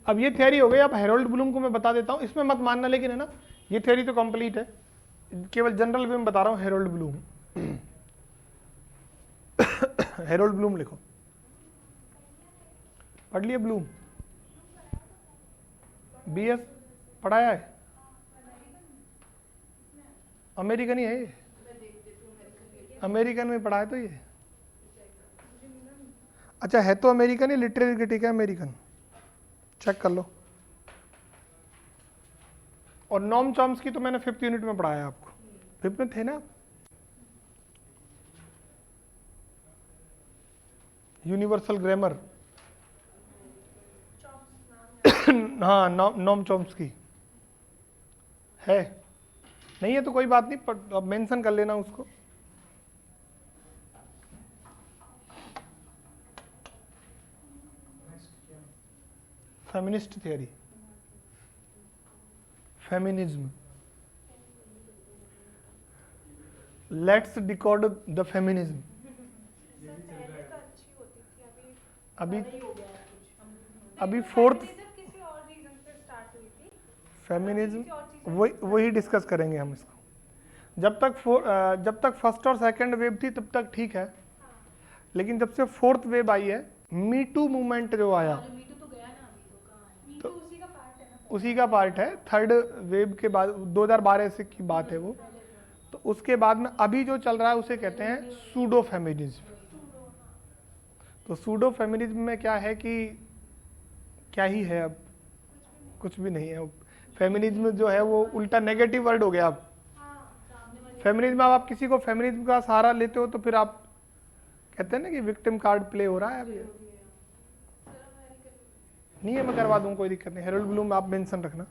A: अब ये थियरी हो गई। अब हेरोल्ड ब्लूम को मैं बता देता हूँ, इसमें मत मानना लेकिन, है ना, ये थियरी तो कंप्लीट है, केवल जनरल वे में बता रहा हूँ। हेरोल्ड ब्लूम, हेरोल्ड ब्लूम लिखो, पढ़ लिए ब्लूम? बीएस पढ़ाया है, अमेरिकन ही है ये, अमेरिकन में पढ़ा है तो ये। अच्छा है तो अमेरिकन ही, लिटरेरी क्रिटिक है अमेरिकन, चेक कर लो। और नॉम चॉम्स्की तो मैंने 5th यूनिट में पढ़ाया आपको, 5th में थे ना। Universal grammar. हाँ, नोम चॉम्स्की है। नहीं है तो कोई बात नहीं, पर अब मेंशन कर लेना उसको। Feminist theory, feminism. Let's decode the feminism. अभी अभी फोर्थ
C: किसी और रीजन से स्टार्ट हुई थी।
A: फेमिनिज्म वही डिस्कस करेंगे हम इसको। जब तक फर्स्ट और सेकंड वेव थी तब तक ठीक है, लेकिन जब से फोर्थ वेव आई है, मी टू मूवमेंट जो आया,
B: मीटू तो गया ना, अभी तो कहाँ है?
C: मीटू उसी का पार्ट है ना।
A: उसी का पार्ट है। थर्ड वेव के बाद 2012 से की बात है वो। तो उसके बाद में अभी जो चल रहा है उसे कहते हैं सूडो फेमिनिज्म। तो सूडो फेमिनिज्म में क्या है कि क्या ही है, अब कुछ भी नहीं है। फेमिनिज्म जो है वो उल्टा नेगेटिव वर्ड हो गया। अब फेमिनिज्म, अब आप किसी को फेमिनिज्म का सहारा लेते हो तो फिर आप कहते हैं ना कि विक्टिम कार्ड प्ले हो रहा है अभी। नहीं है, मैं करवा दूँ, कोई दिक्कत नहीं। हेरोल्ड ब्लूम आप मेंशन रखना।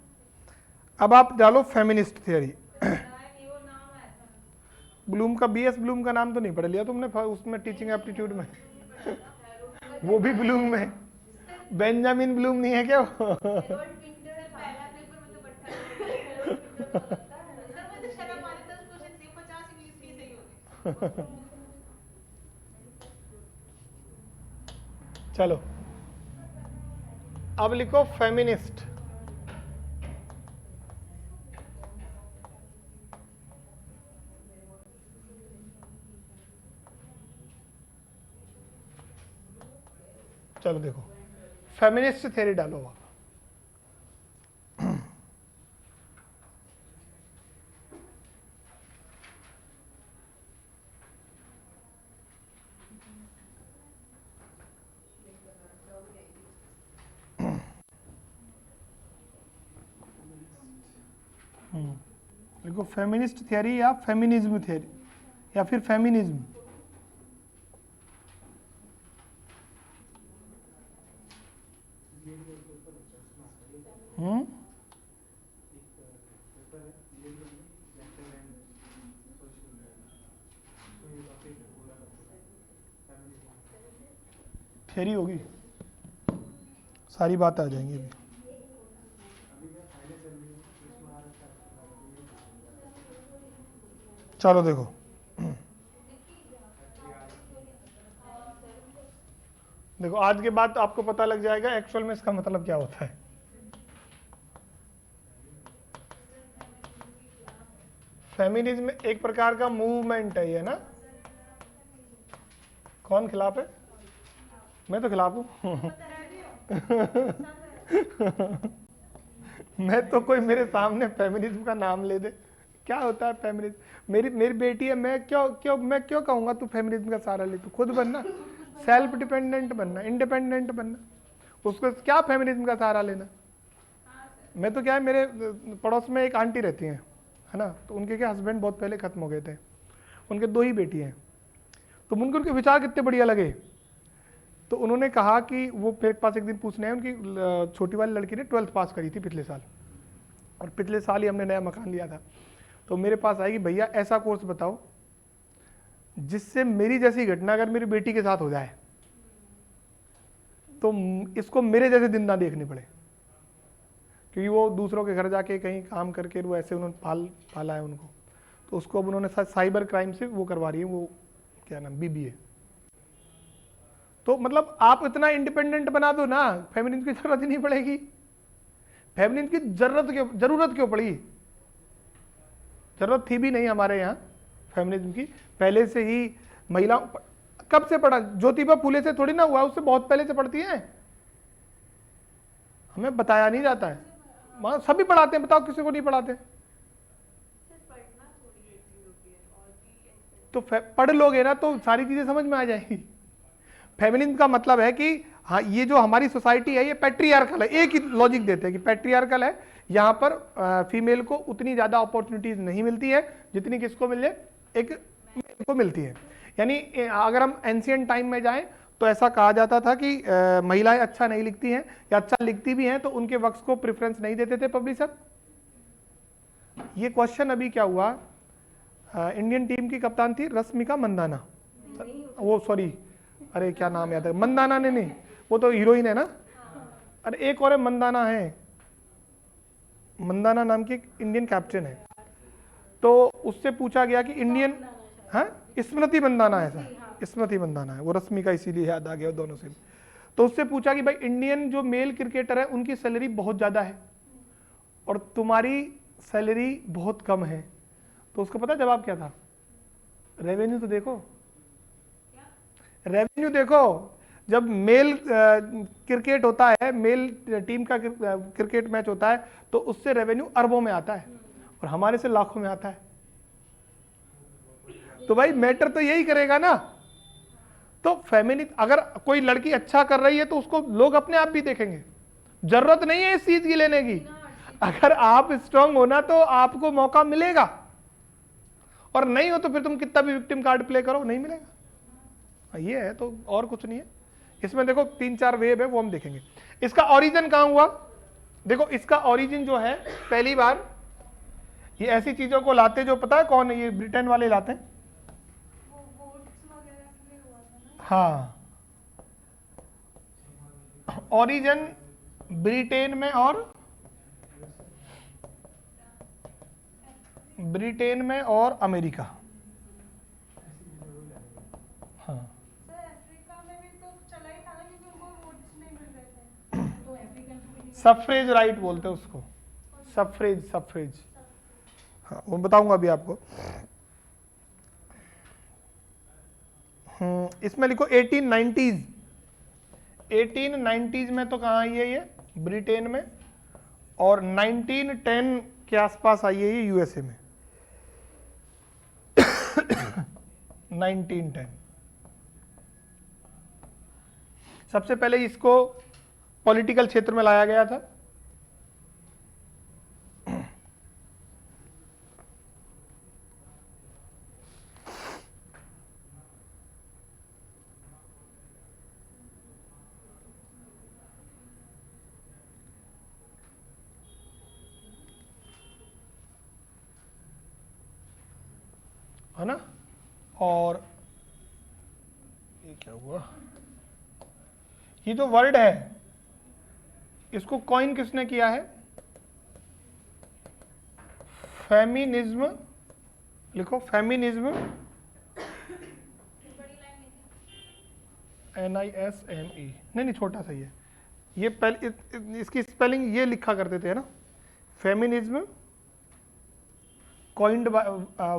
A: अब आप डालो फेमिनिस्ट थियरी। ब्लूम का, बीएस ब्लूम का नाम तो नहीं पढ़ लिया तुमने उसमें टीचिंग एप्टीट्यूड में? वो भी ब्लूम में, बेंजामिन ब्लूम नहीं है क्या वो? चलो अब लिखो फेमिनिस्ट। चलो देखो, फेमिनिस्ट थ्योरी डालो वहां। देखो, फेमिनिस्ट थियरी या फेमिनिज्म थियरी या फिर फेमिनिज्म। थियरी होगी, सारी बातें आ जाएंगी अभी। चलो देखो, देखो आज के बाद आपको पता लग जाएगा एक्चुअल में इसका मतलब क्या होता है। फेमिनिज्म एक प्रकार का मूवमेंट है, ये ना। कौन खिलाफ है? मैं तो खिलाफ हूं। मैं तो, कोई मेरे सामने फेमिनिज्म का नाम ले दे, क्या होता है फेमिनिज्म? मेरी बेटी है, मैं क्यों कहूंगा तू फेमिनिज्म का सहारा ले? तू खुद बनना, सेल्फ डिपेंडेंट बनना, इंडिपेंडेंट बनना। उसको क्या फेमिनिज्म का सहारा लेना? मैं तो क्या है, मेरे पड़ोस में एक आंटी रहती हैं, है ना, तो उनके क्या हस्बैंड बहुत पहले खत्म हो गए थे, उनके 2 ही बेटी हैं। तो मुझको उनके विचार कितने बढ़िया लगे। तो उन्होंने कहा कि वो मेरे पास एक दिन पूछने आए, उनकी छोटी वाली लड़की ने 12th पास करी थी पिछले साल, और पिछले साल ही हमने नया मकान लिया था। तो मेरे पास आएगी, भैया ऐसा कोर्स बताओ जिससे मेरी जैसी घटना अगर मेरी बेटी के साथ हो जाए तो इसको मेरे जैसे दिन ना देखने पड़े, क्योंकि वो दूसरों के घर जाके कहीं काम करके वो ऐसे उन्होंने पाला है उनको। तो उसको अब उन्होंने साइबर क्राइम से वो करवा रही है, वो क्या नाम, बीबीए। तो मतलब आप इतना इंडिपेंडेंट बना दो ना, फेमिनिज्म की जरूरत ही नहीं पड़ेगी। फेमिनिज्म की जरूरत क्यों पड़ी? जरूरत थी भी नहीं हमारे यहाँ फेमिनिज्म की। पहले से ही महिला, कब से पढ़ा? ज्योतिबा फूले से थोड़ी ना हुआ, उससे बहुत पहले से पढ़ती हैं। हमें बताया नहीं जाता है, वहां सभी पढ़ाते हैं, बताओ किसी को नहीं पढ़ाते? तो पढ़ लोगे ना तो सारी चीजें समझ में आ जाएंगी। फेमिनिज्म का मतलब है कि हाँ, ये जो हमारी सोसाइटी है ये पैट्रियार्कल है। एक ही लॉजिक देते हैं कि पैट्रियार्कल है, यहाँ पर फीमेल को उतनी ज़्यादा अपॉर्चुनिटीज नहीं मिलती है जितनी किसको मिले, एक मेल को मिलती है। यानी अगर हम एंशियंट टाइम में जाएं तो ऐसा कहा जाता था कि महिलाएं अच्छा नहीं लिखती हैं या अच्छा लिखती भी हैं तो उनके वर्क्स को प्रेफरेंस नहीं देते थे पब्लिशर। ये क्वेश्चन अभी क्या हुआ, इंडियन टीम की कप्तान थी रश्मिका मंदाना, वो सॉरी, अरे क्या नाम याद है, मंदाना ने नहीं, वो तो हीरोइन है ना। अरे एक और है मंदाना है, मंदाना नाम की एक इंडियन कैप्टन है। तो उससे पूछा गया कि इंडियन, हाँ स्मृति मंदाना है सर, स्मृति मंदाना है, वो रश्मिका इसीलिए याद आ गया दोनों से। तो उससे पूछा कि भाई इंडियन जो मेल क्रिकेटर है उनकी सैलरी बहुत ज़्यादा है और तुम्हारी सैलरी बहुत कम है, तो उसको पता जवाब क्या था, रेवेन्यू तो देखो, रेवेन्यू देखो। जब मेल क्रिकेट होता है, मेल टीम का क्रिकेट मैच होता है तो उससे रेवेन्यू अरबों में आता है और हमारे से लाखों में आता है। तो भाई मैटर तो यही करेगा ना। तो फेमिनिस्ट, अगर कोई लड़की अच्छा कर रही है तो उसको लोग अपने आप भी देखेंगे, जरूरत नहीं है इस चीज की लेने की। अगर आप स्ट्रांग होना तो आपको मौका मिलेगा, और नहीं हो तो फिर तुम कितना भी विक्टिम कार्ड प्ले करो नहीं मिलेगा। ये है, तो और कुछ नहीं है इसमें। देखो 3-4 वेब है वो हम देखेंगे। इसका ओरिजिन कहां हुआ, देखो इसका ओरिजिन जो है, पहली बार ये ऐसी चीजों को लाते, जो पता है कौन है, ये ब्रिटेन वाले लाते हैं। हाँ, ओरिजिन ब्रिटेन में और अमेरिका। हाँ,
C: अफ्रीका में भी तो चला ही था ना, क्योंकि उनको वोट्स नहीं मिल रहे थे। तो अफ्रीकन
A: सफरेज राइट बोलते हैं उसको, सफरेज। हाँ, वो बताऊंगा अभी आपको। इसमें लिखो 1890s। 1890s में तो कहाँ आई है ये, ब्रिटेन में, और 1910 के आसपास आई है ये यूएसए में। 1910 सबसे पहले इसको पॉलिटिकल क्षेत्र में लाया गया था। है ना, और ये क्या हुआ, ये जो वर्ड है इसको कॉइन किसने किया है, फेमिनिज्म, लिखो फेमिनिज्म, NISME, नहीं छोटा सा ही है ये, पहले इसकी स्पेलिंग ये लिखा करते थे ना, feminism coined by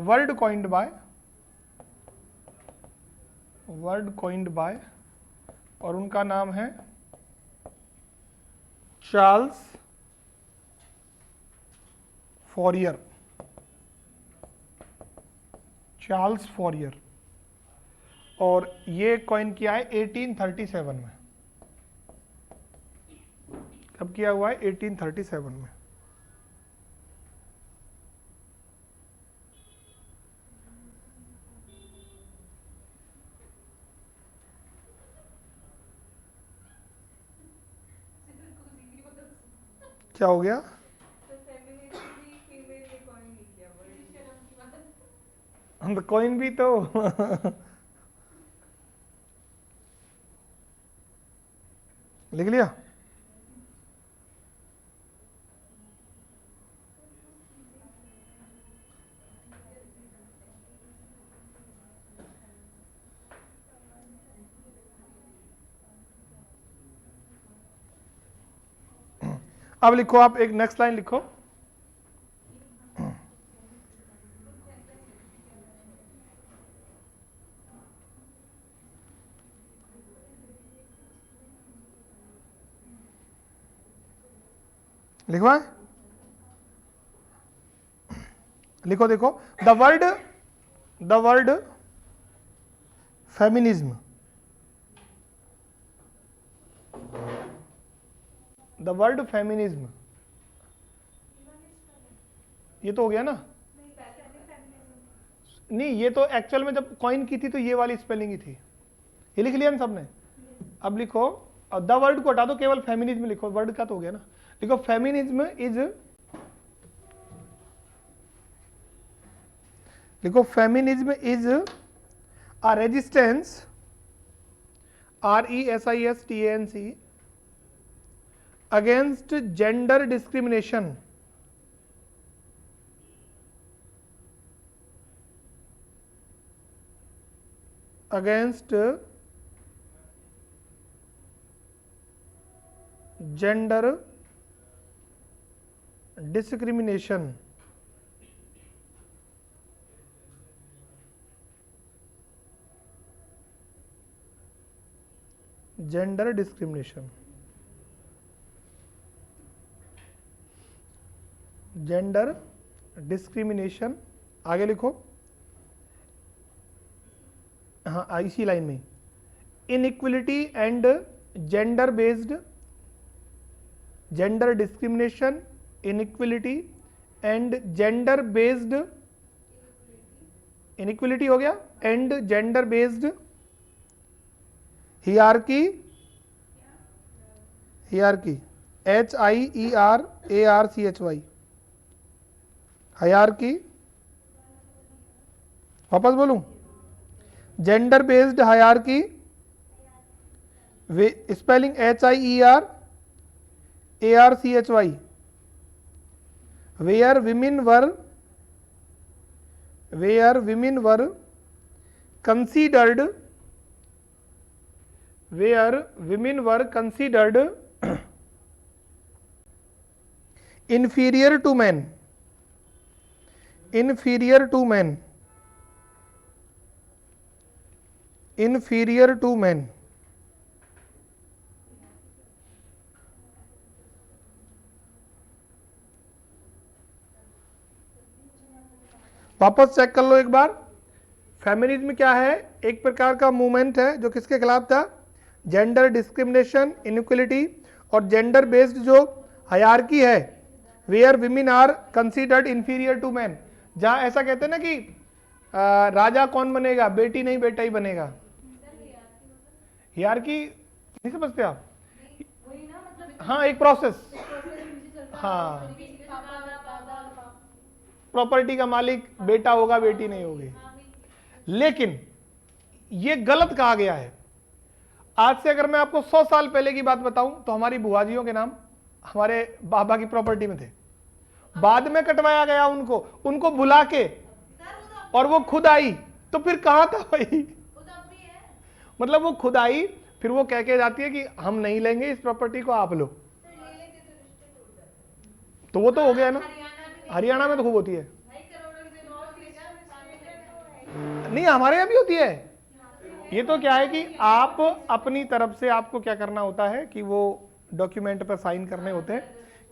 A: word coined by और उनका नाम है चार्ल्स फॉरियर, और ये कॉइन किया है 1837 में। कब किया हुआ है, 1837 में। क्या हो गया, हम तो कॉइन भी तो लिख लिया। अब लिखो आप, एक नेक्स्ट लाइन लिखो, लिखवा है, लिखो, देखो the word feminism, the word feminism, ये तो हो गया ना, नहीं ये तो एक्चुअल में जब कॉइन की थी तो ये वाली स्पेलिंग ही थी, ये लिख लिया ना सबने। अब लिखो, द वर्ड को हटा दो, केवल फेमिनिज्म लिखो, वर्ड का तो हो गया ना। लिखो फेमिनिज्म इज, लिखो feminism is a resistance, RESISTANC, against gender discrimination, against gender discrimination, gender discrimination, gender discrimination, आगे लिखो, हाँ इसी लाइन में, inequality and gender based, gender discrimination, inequality and gender based, inequality हो गया, and gender based hierarchy, hierarchy HIERARCHY, hierarchy, वापस बोलूं, gender based hierarchy, spelling HIERARCHY, where women were considered, where women were considered inferior to men, inferior to men, inferior to men, वापस check कर लो एक बार। Feminism क्या है? एक प्रकार का मूवमेंट है जो किसके खिलाफ था? जेंडर डिस्क्रिमिनेशन, इनइक्वलिटी और जेंडर बेस्ड जो हायरार्की है, where women are considered inferior to man. जहां ऐसा कहते हैं ना कि राजा कौन बनेगा? बेटी नहीं बेटा ही बनेगा। हायरार्की नहीं समझते आप? हाँ, एक प्रोसेस। हाँ, प्रॉपर्टी का मालिक बेटा होगा, बेटी नहीं होगी। लेकिन ये गलत कहा गया है। आज से अगर मैं आपको 100 साल पहले की बात बताऊं तो हमारी बुआजियों के नाम हमारे बाबा की प्रॉपर्टी में थे। बाद में कटवाया गया उनको बुला के, और वो खुद आई, तो फिर कहां था भाई? मतलब वो खुद आई, फिर वो कह के जाती है कि हम नहीं लेंगे इस प्रॉपर्टी को, आप लो। तो वो तो हो गया ना। हरियाणा में तो खूब होती है। नहीं, हमारे यहाँ भी होती है। ये तो क्या है कि आप अपनी तरफ से आपको क्या करना होता है कि वो डॉक्यूमेंट पर साइन करने होते हैं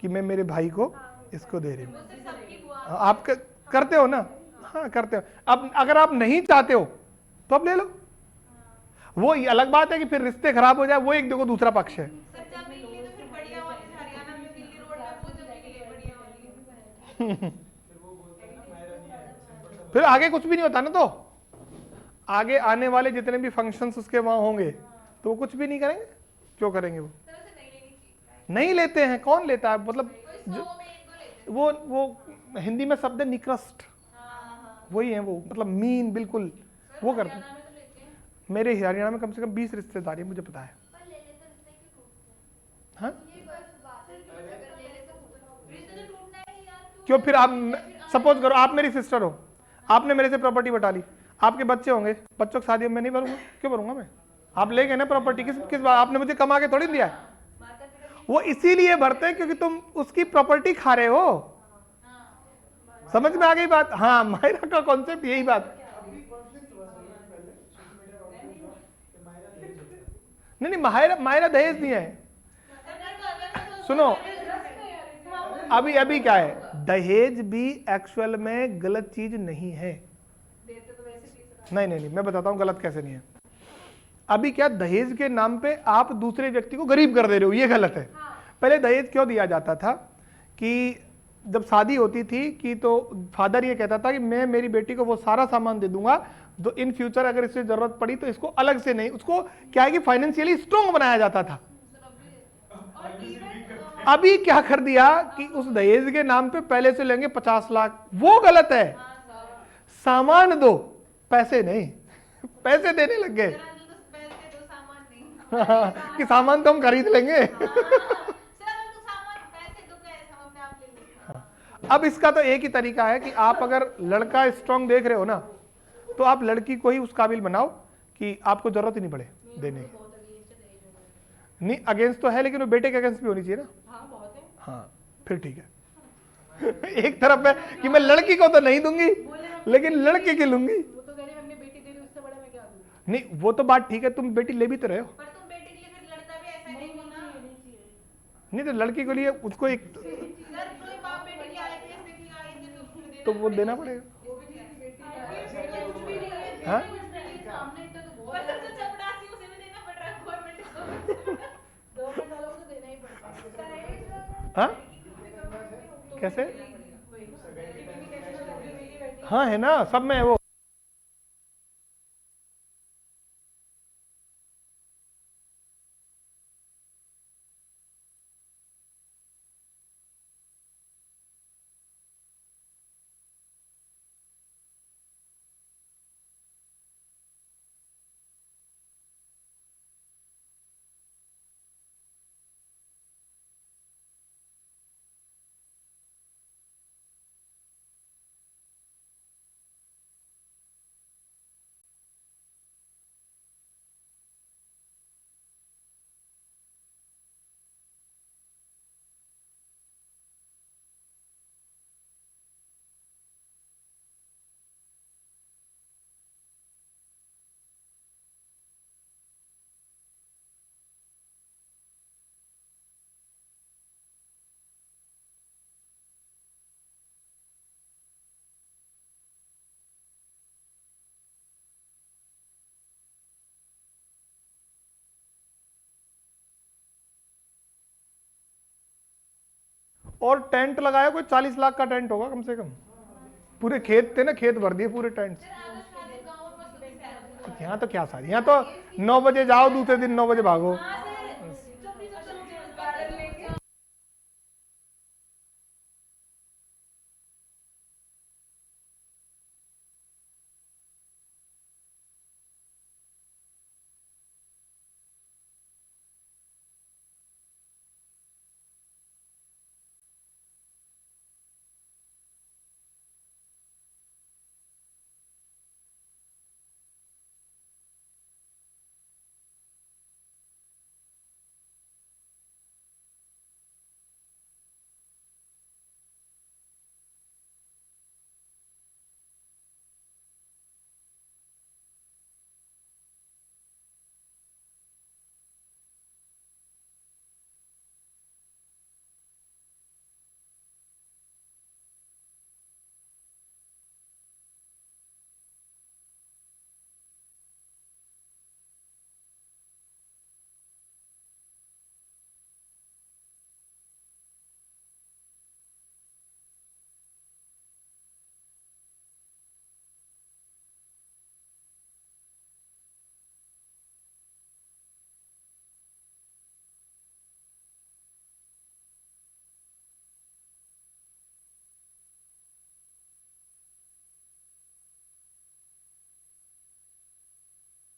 A: कि मैं मेरे भाई को इसको दे रही हूँ। आप करते हो ना? हाँ करते हो। अब अगर आप नहीं चाहते हो तो आप ले लो। वो अलग बात है कि फिर रिश्ते खराब हो जाए, वो एक देखो दूसरा पक्ष है। फिर आगे कुछ भी नहीं होता ना। तो आगे आने वाले जितने भी फंक्शंस उसके वहां होंगे तो वो कुछ भी नहीं करेंगे। क्यों करेंगे? वो नहीं लेते हैं। कौन लेता है? मतलब वो हिंदी में शब्द है निकृष्ट, वही है वो, मतलब मीन, बिल्कुल वो करते हैं। मेरे हरियाणा में कम से कम 20 रिश्तेदार है, मुझे पता है। हाँ क्यों? फिर आप सपोज करो आप मेरी सिस्टर हो, आपने मेरे से प्रॉपर्टी बटा ली, आपके बच्चे होंगे, बच्चों की शादी में नहीं भरूंगा। क्यों भरूंगा मैं? आप ले गए ना प्रॉपर्टी। किस बात? आपने मुझे कमा के थोड़ी दिया है। वो इसीलिए भरते हैं क्योंकि तुम उसकी प्रॉपर्टी खा रहे हो। समझ में आ गई बात? हाँ, मायरा का कॉन्सेप्ट यही बात। नहीं, मायरा दहेज नहीं है। सुनो, अभी क्या है, दहेज भी एक्चुअल में गलत चीज नहीं है। नहीं, मैं बताता हूं गलत कैसे नहीं है। अभी क्या, दहेज के नाम पे आप दूसरे व्यक्ति को गरीब कर दे रहे हो, ये गलत है। पहले दहेज क्यों दिया जाता था कि जब शादी होती थी कि तो फादर ये कहता था कि मैं मेरी बेटी को वो सारा सामान दे दूंगा तो इन फ्यूचर अगर इससे जरूरत पड़ी तो इसको अलग से नहीं, उसको क्या है कि फाइनेंशियली स्ट्रॉन्ग बनाया जाता था।
C: और इवन
A: अभी क्या कर दिया कि उस दहेज के नाम पे पहले से लेंगे 50 लाख, वो गलत है। सामान दो, पैसे नहीं। पैसे देने लग गए
C: सर तो पैसे दो सामान नहीं
A: कि सामान तो हम खरीद लेंगे।
C: सर तो सामान पैसे दो कैसे हम अपने आप ले लेंगे।
A: अब इसका तो एक ही तरीका है कि आप अगर लड़का स्ट्रांग देख रहे हो ना, तो आप लड़की को ही उस काबिल बनाओ कि आपको जरूरत ही नहीं पड़े देने की।
B: बहुत अगेंस्ट है दहेज वगैरह।
A: नहीं अगेंस्ट तो है, लेकिन वो बेटे के अगेंस्ट भी होनी चाहिए ना।
B: हाँ बहुत है।
A: हाँ फिर ठीक है। एक तरफ है कि मैं लड़की को तो नहीं दूंगी, लेकिन लड़के की लूंगी।
B: वो तो कह रहे हमने बेटी दे दी, उससे बड़ा मैं क्या दूँ।
A: नहीं वो तो बात ठीक है, तुम बेटी ले भी तो रहे हो।
C: पर तुम बेटे के लिए फिर लड़का भी ऐसा नहीं होना।
A: नहीं तो लड़की के लिए उसको एक
C: सर कोई बाप बेटे की आए थे ऐसे नहीं आए थे तो उसको
A: तो वो देना पड़ेगा। हाँ?
B: सामने इतना तो बहुत
C: पर सर जो चपरासी उसे भी देना पड़ रहा है गवर्नमेंट को।
B: गवर्नमेंट वालों को तो देना ही पड़ता है।
A: हाँ कैसे? हाँ है ना, सब में है वो। और टेंट लगाया, कोई 40 लाख का टेंट होगा कम से कम। पूरे खेत थे ना, खेत भर दिए पूरे टेंट से। यहाँ तो क्या सारी, यहाँ तो 9 बजे जाओ, दूसरे दिन 9 बजे भागो।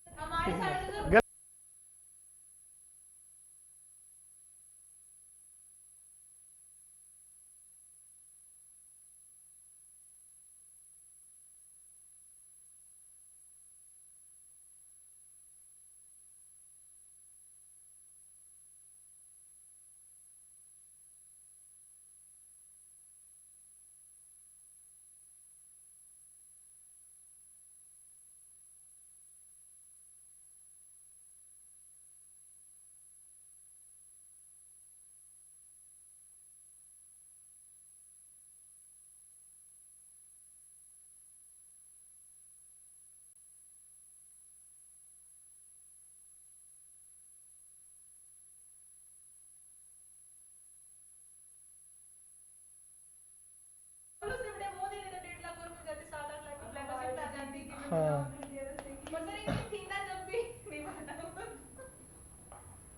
C: हमारे साइड से तो
A: गल-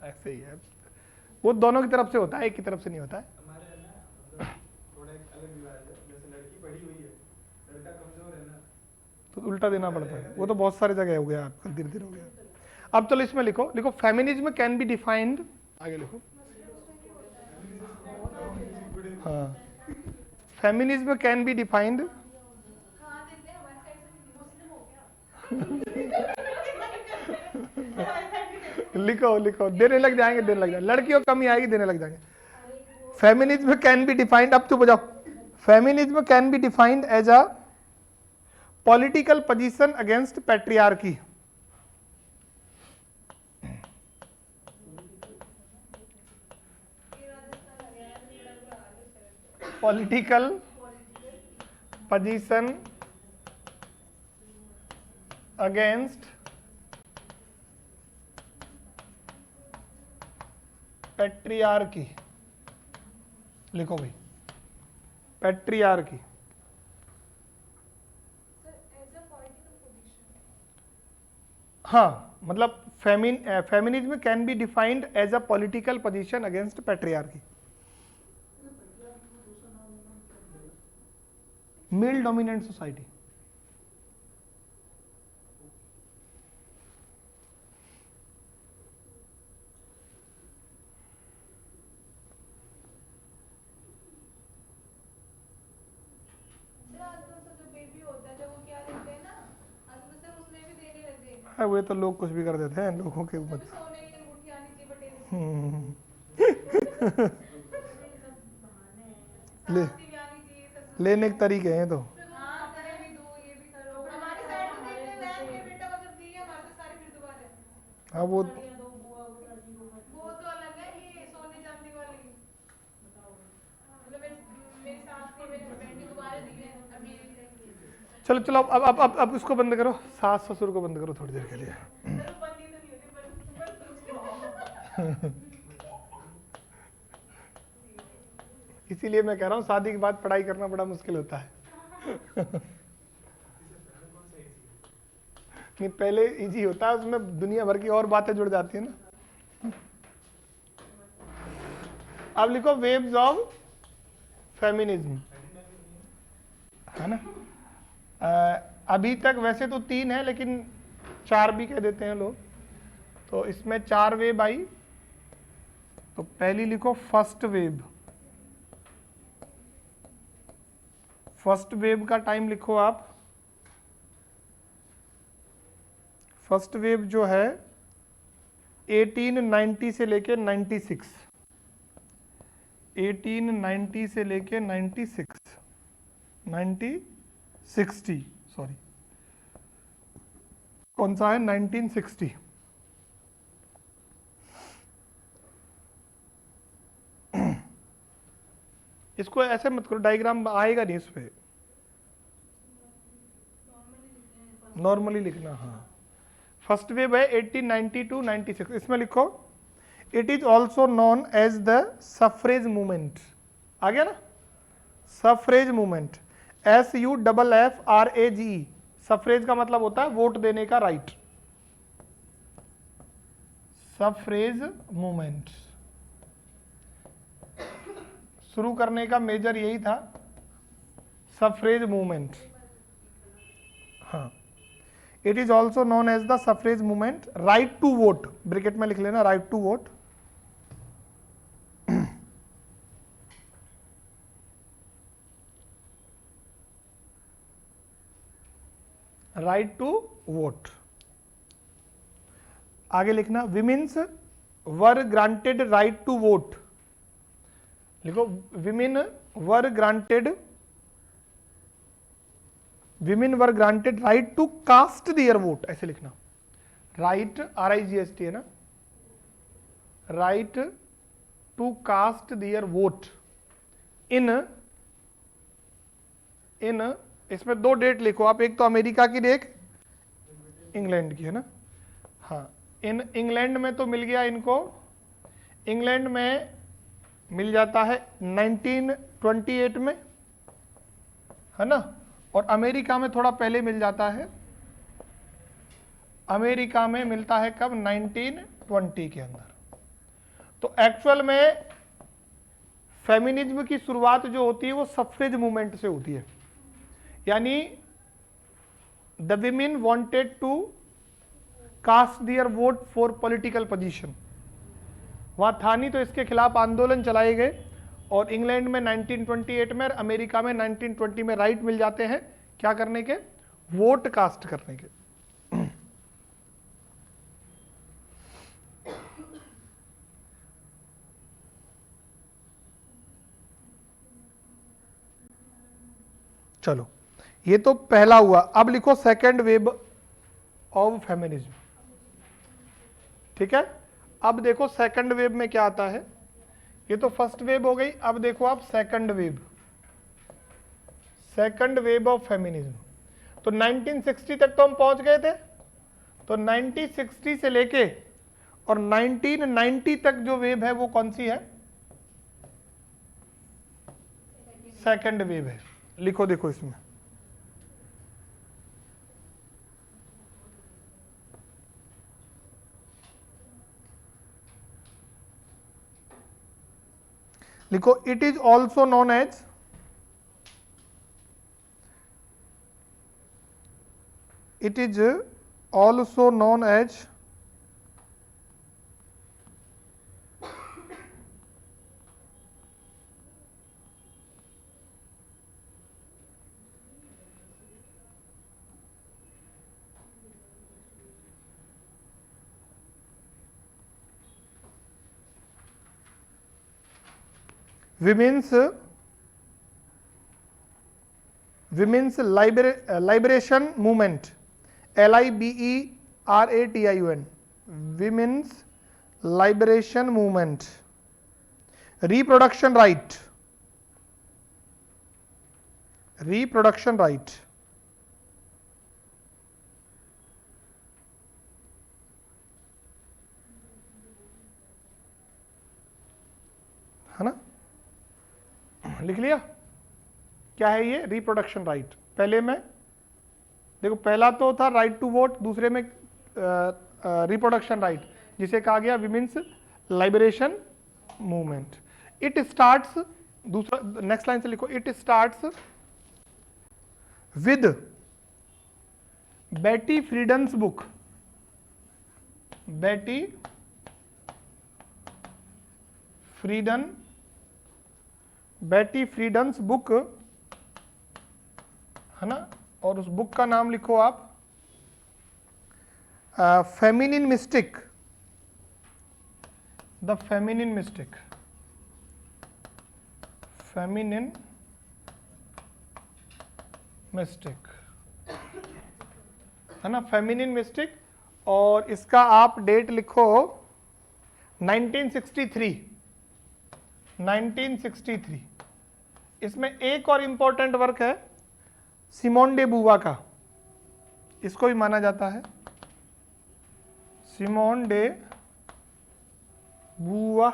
A: ऐसे ही है, वो दोनों की तरफ से होता है, एक की तरफ से नहीं होता है।
D: हमारे है ना, मतलब थोड़ा एक अलग रिवाज है, जैसे लड़की पढ़ी हुई है, लड़का कमजोर है ना,
A: तो उल्टा देना पड़ता है, वो तो बहुत सारी जगह हो गया आपका, धीरे धीरे हो गया। अब चलो इसमें लिखो, लिखो फेमिनिज्म कैन बी डिफाइंड, आगे लिखो, हाँ, फेमिनिज्म कैन बी डिफाइंड,
C: हाँ देते हैं, हमारे साइड से मुस्लिम हो गया।
A: लिखो लिखो, देने लग जाएंगे, देने लग जाएंगे, लड़कियों को कमी आएगी, देने लग जाएंगे। फेमिनिज्म कैन बी डिफाइंड, अब चुप हो जाओ, feminism can be defined as a political position against patriarchy. Political position against patriarchy, लिखो भाई, पैट्रियार्की। हाँ, मतलब feminism can be defined as a political position against patriarchy. Male dominant society. हाँ, वो तो लोग कुछ भी कर देते हैं, लोगों के ऊपर।
C: सोने की अंगूठी आनी चाहिए बटेरी
A: ले
C: भी आनी चाहिए,
A: लेने के तरीके हैं तो।
C: हाँ करे भी दो, ये भी करो। हमारी साइड तो देखते हैं के बेटा मतलब दी है, हमारे तो सारी फिर दोबारा है।
A: हाँ, वो
C: वो तो अलग है, ये सोने चांदी वाली मतलब मेरी सास को मेरी फ्रेंड ने दोबारा दी है, अब मेरी
A: चलो चलो, अब इसको बंद करो, सास ससुर को बंद करो थोड़ी देर के लिए।
C: चलो बंदी तो नहीं होती पर
A: इसीलिए मैं कह रहा हूँ शादी के बाद पढ़ाई करना बड़ा मुश्किल होता है। नहीं, पहले इजी होता है, उसमें दुनिया भर की और बातें जुड़ जाती है ना। अब लिखो वेव्स ऑफ फेमिनिज्म, है ना। अभी तक वैसे तो 3 है, लेकिन 4 भी कह देते हैं लोग, तो इसमें 4 वेव आई। तो पहली लिखो फर्स्ट वेव। फर्स्ट वेव का टाइम लिखो आप, फर्स्ट वेव जो है 1890 से लेके 96, 1890 से लेके 60 सॉरी, कौन सा है, 1960। इसको ऐसे मत करो, डायग्राम आएगा नहीं इस पे, नॉर्मली लिखना। हाँ, फर्स्ट वेव है 1890 टू 96। इसमें लिखो it is also known as the suffrage movement. आ गया ना, सफरेज मूवमेंट, SUFFRAGE। सफरेज का मतलब होता है वोट देने का राइट। सफरेज मूवमेंट शुरू करने का मेजर यही था, सफरेज मूवमेंट। हाँ, it is also known as the suffrage movement. Right to vote, bracket में लिख लेना, right to vote. Right to vote. आगे लिखना, women's were granted right to vote. लिखो, women were granted right to cast their vote, ऐसे लिखना। Right, RIGST है ना, right to cast their vote in इसमें 2 डेट लिखो आप, एक तो अमेरिका की, एक इंग्लैंड की, है ना। हाँ, इन इंग्लैंड में तो मिल गया इनको, इंग्लैंड में मिल जाता है 1928 में, है ना, और अमेरिका में थोड़ा पहले मिल जाता है। अमेरिका में मिलता है कब, 1920 के अंदर। तो एक्चुअल में फेमिनिज्म की शुरुआत जो होती है वो सफ्रेज मूवमेंट से होती है, यानी the women wanted to cast their vote for political position. वहां था नहीं तो इसके खिलाफ आंदोलन चलाए गए और इंग्लैंड में 1928 में और अमेरिका में 1920 में राइट मिल जाते हैं क्या करने के, वोट कास्ट करने के। चलो ये तो पहला हुआ। अब लिखो सेकेंड वेव ऑफ फेमिनिज्म। ठीक है, अब देखो सेकंड वेव में क्या आता है। ये तो फर्स्ट वेव हो गई, अब देखो आप second wave, second wave of feminism. तो 1960 तक तो हम पहुंच गए थे, तो 1960 से लेके और 1990 तक जो वेव है वो कौन सी है, सेकंड वेव है। लिखो देखो इसमें, लिखो it is also known as, it is also known as women's liberation movement, LIBERATION, women's liberation movement, reproduction right, reproduction right, है ना, लिख लिया क्या है ये, रिप्रोडक्शन राइट। पहले में देखो, पहला तो था राइट टू वोट, दूसरे में रिप्रोडक्शन राइट, जिसे कहा गया विमेन्स लाइबरेशन मूवमेंट। इट स्टार्ट्स, दूसरा नेक्स्ट लाइन से लिखो, इट स्टार्ट्स विद बेटी फ्रीडन्स बुक, बेटी फ्रीडन्स बुक, है ना, और उस बुक का नाम लिखो आप feminine mistake, the feminine mistake, feminine mistake, है ना, फेमिनिन मिस्टिक। और इसका आप डेट लिखो 1963, 1963। इसमें एक और इंपॉर्टेंट वर्क है सिमोन डे बुवा का, इसको भी माना जाता है सिमोन डे बुवा,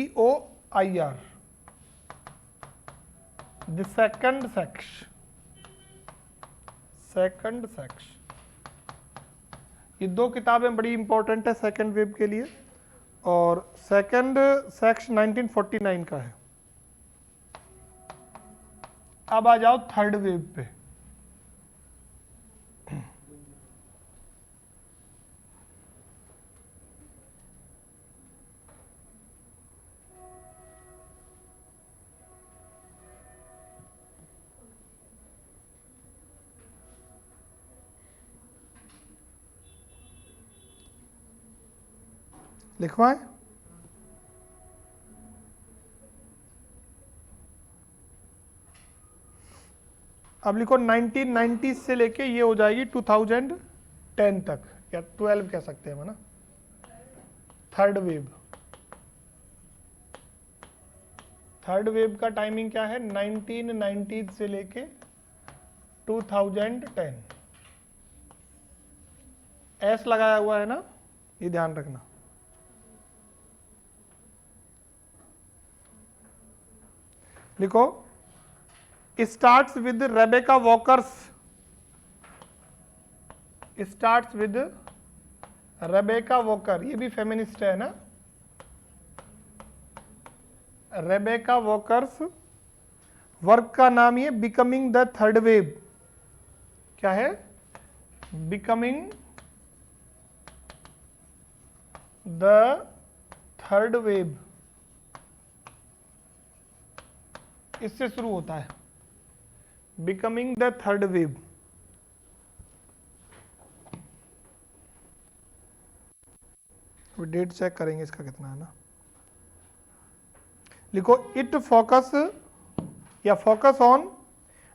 A: BEAUVIVOIR, द सेकंड सेक्स। ये दो किताबें बड़ी इंपॉर्टेंट है सेकंड वेव के लिए, और सेकंड सेक्स 1949 का है। अब आ जाओ थर्ड वेव पे। लिखवाएं, अब लिखो 1990 से लेके ये हो जाएगी 2010 तक, या 12 कह सकते हैं ना, थर्ड वेव। थर्ड वेव का टाइमिंग क्या है, 1990 से लेके 2010। एस लगाया हुआ है ना, ये ध्यान रखना। लिखो, starts with Rebecca walkers, starts with Rebecca walker, ये भी फेमिनिस्ट है ना, रेबेका वॉकर्स वर्क का नाम ये बिकमिंग द थर्ड वेव, क्या है, बिकमिंग द थर्ड वेव, इससे शुरू होता है, becoming the third wave. Date check करेंगे इसका कितना है ना। लिखो, इट फोकस या focus on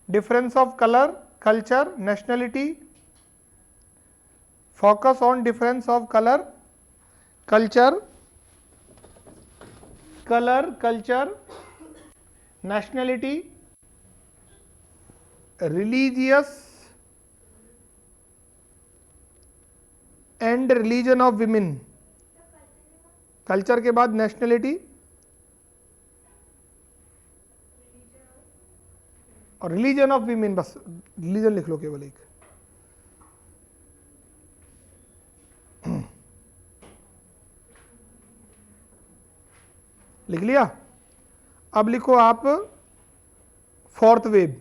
A: difference of colour, culture, nationality, focus on difference of colour, culture, nationality, religious and religion of women, culture के बाद नेशनलिटी और रिलीजन ऑफ वीमेन, बस रिलीजन लिख लो केवल एक। लिख लिया। अब लिखो आप फोर्थ वेव,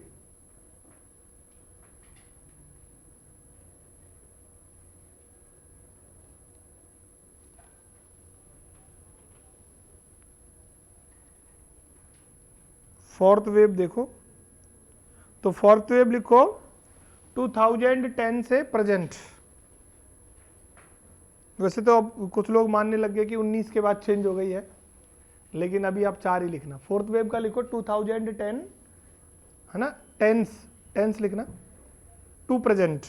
A: फोर्थ वेव देखो तो फोर्थ वेव लिखो 2010 से प्रेजेंट। वैसे तो अब कुछ लोग मानने लग गए कि 19 के बाद चेंज हो गई है, लेकिन अभी आप 4 ही लिखना। फोर्थ वेव का लिखो 2010 है ना, टेंस लिखना, टू प्रेजेंट,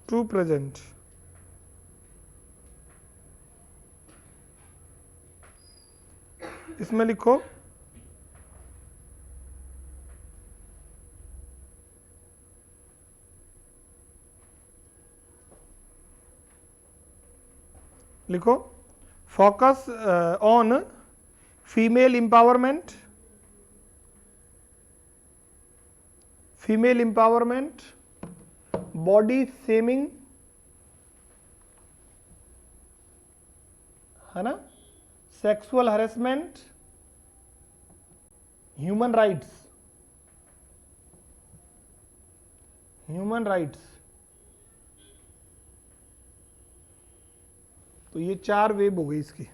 A: टू प्रेजेंट। इसमें लिखो focus on female empowerment, body shaming है ना, सेक्सुअल हरेसमेंट, ह्यूमन राइट्स। तो ये 4 वेब हो गई इसकी।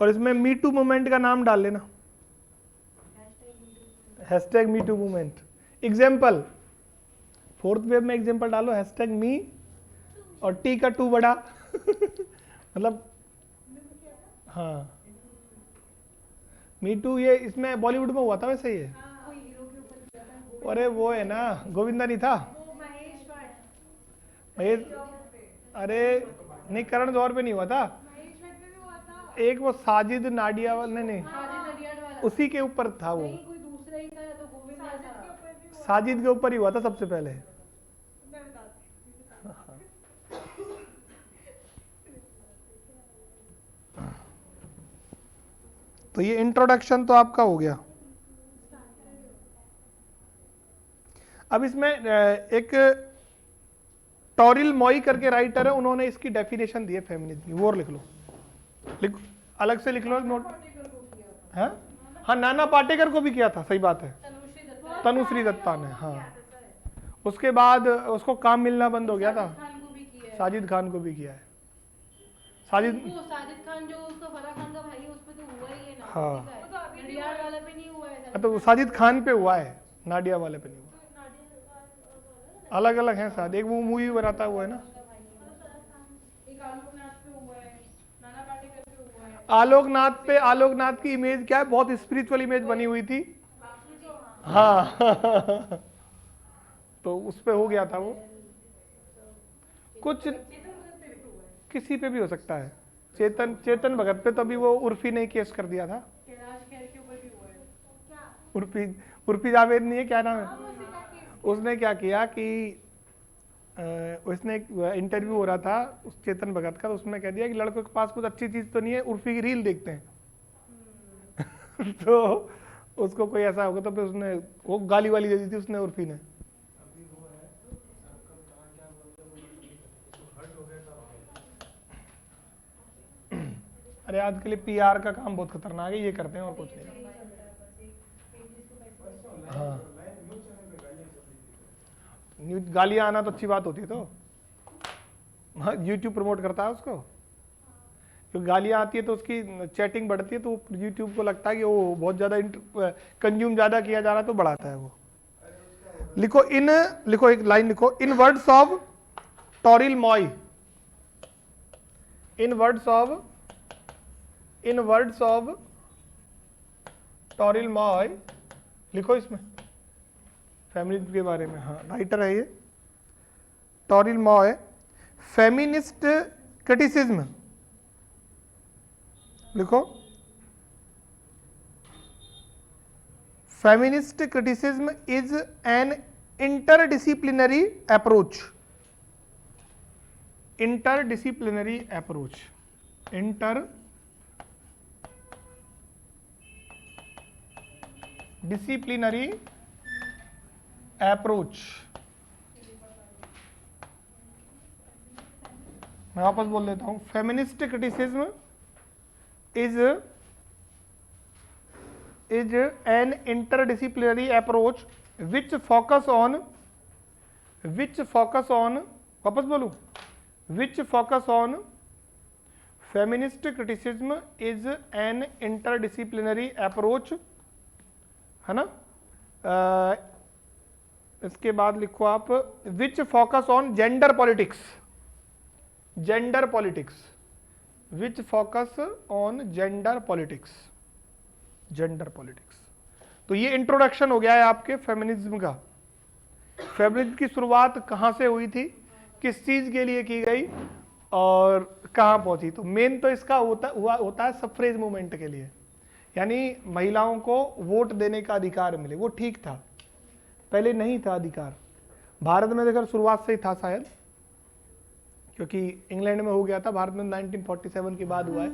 A: और इसमें मी टू मूवमेंट का नाम डाल लेना, hashtag me too movement. Example, fourth wave में एग्जाम्पल डालो, हैशटैग मी और टी का 2 बड़ा मतलब हाँ, मी टू ये इसमें बॉलीवुड में हुआ था वैसे ये। अरे वो है ना, गोविंदा नहीं था, महेश, अरे नहीं, करण जौहर पे नहीं हुआ था, एक वो साजिद नाडिया वाला, नहीं उसी के ऊपर था वो,
B: कोई दूसरा ही था या तो गोविंद था।
A: साजिद के ऊपर ही हुआ था सबसे पहले। तो ये इंट्रोडक्शन तो आपका हो गया। अब इसमें एक टॉरिल मॉई करके राइटर है, उन्होंने इसकी डेफिनेशन दी है फेमिनिज्म की, वो लिख लो, अलग से लिख लो नोट। हाँ हाँ, नाना पाटेकर को भी किया था, सही बात है, तनुश्री दत्ता ने, हाँ। उसके बाद उसको काम मिलना बंद हो गया था, साजिद खान को भी किया है। साजिद
B: खान जो उसका फराह खान का भाई है, उस पे तो हुआ ही है ना।
A: हाँ,
B: नडियाड वाले पे नहीं हुआ है।
A: तो साजिद खान पे हुआ है, नाडिया वाले पे नहीं हुआ। अलग अलग हैं शायद, एक वो मूवी बनाता हुआ है ना,
B: एक आलोकनाथ पे हुआ है, नाना पाटेकर पे हुआ है।
A: आलोकनाथ पे, आलोकनाथ की इमेज क्या है, बहुत स्पिरिचुअल इमेज बनी हुई थी। हाँ तो उस पे हो गया था वो, कुछ किसी पे भी हो सकता है। चेतन भगत पे तो अभी वो उर्फी ने केस कर दिया था।
B: कैलाश खेर के ऊपर भी हुआ है।
A: उर्फी जावेद नहीं है, क्या नाम है, उसने क्या किया कि उसने एक इंटरव्यू हो रहा था उस चेतन भगत का, तो उसमें कह दिया कि लड़कों के पास कुछ अच्छी चीज तो नहीं है, उर्फी की रील देखते हैं। तो उसको कोई ऐसा होगा तो फिर उसने वो गाली वाली दे दी थी उसने, उर्फी ने।
D: अभी वो है आपका कहाँ क्या बोलते हैं वो हर्ट हो गया था।
A: अरे आज के लिए पीआर का काम बहुत खतरनाक है, ये करते हैं और कुछ नहीं। हाँ गालियाँ आना तो अच्छी बात होती है, तो हाँ यूट्यूब प्रमोट करता है उसको, क्योंकि गालियाँ आती है तो उसकी चैटिंग बढ़ती है, तो यूट्यूब को लगता है कि वो बहुत ज़्यादा कंज्यूम ज़्यादा किया जा रहा है तो बढ़ाता है वो। लिखो एक लाइन लिखो, in words of Toril Moi, in words of Toril Moi, लिखो इसमें फेमिनिज्म के बारे में, हाँ राइटर है ये टॉरिल मॉय, फेमिनिस्ट क्रिटिसिज्म, लिखो feminist criticism is an interdisciplinary approach, interdisciplinary approach, interdisciplinary approach. मैं वापस बोल देता हूं, feminist criticism is an interdisciplinary approach which focus on, वापस बोलूं, which focus on, feminist criticism is an interdisciplinary approach, है ना। इसके बाद लिखो आप, which focus on gender politics, which focus on gender politics. तो ये इंट्रोडक्शन हो गया है आपके फेमिनिज्म का। फेमिनिज्म की शुरुआत कहाँ से हुई थी, किस चीज के लिए की गई और कहाँ पहुंची। तो मेन तो इसका होता है सफ्रेज मूवमेंट के लिए, यानी महिलाओं को वोट देने का अधिकार मिले। वो ठीक था, पहले नहीं था अधिकार। भारत में देखकर शुरुआत से ही था शायद, क्योंकि इंग्लैंड में हो गया था, भारत में 1947 के बाद हुआ है।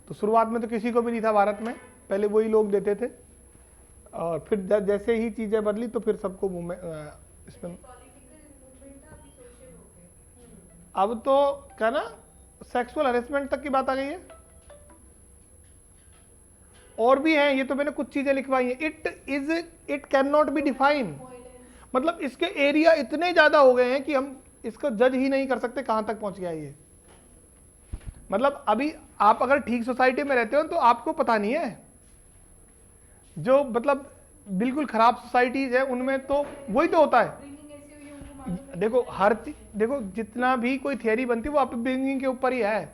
A: तो शुरुआत में तो किसी को भी नहीं था भारत में, पहले वही लोग देते थे, और फिर जैसे ही चीजें बदली तो फिर सबको इसमें अब तो क्या ना, सेक्सुअल हरेसमेंट तक की बात आ गई है। और भी है, ये तो मैंने कुछ चीजें लिखवाई हैं। It can not be define, मतलब इसके एरिया इतने ज्यादा हो गए हैं कि हम इसको जज ही नहीं कर सकते कहां तक पहुंच गया ये। मतलब अभी आप अगर ठीक सोसाइटी में रहते हो तो आपको पता नहीं है, जो मतलब बिल्कुल खराब सोसाइटीज है उनमें तो वही तो होता है। देखो हर देखो जितना भी कोई थियरी बनती है वो अपब्रिंगिंग के ऊपर ही है।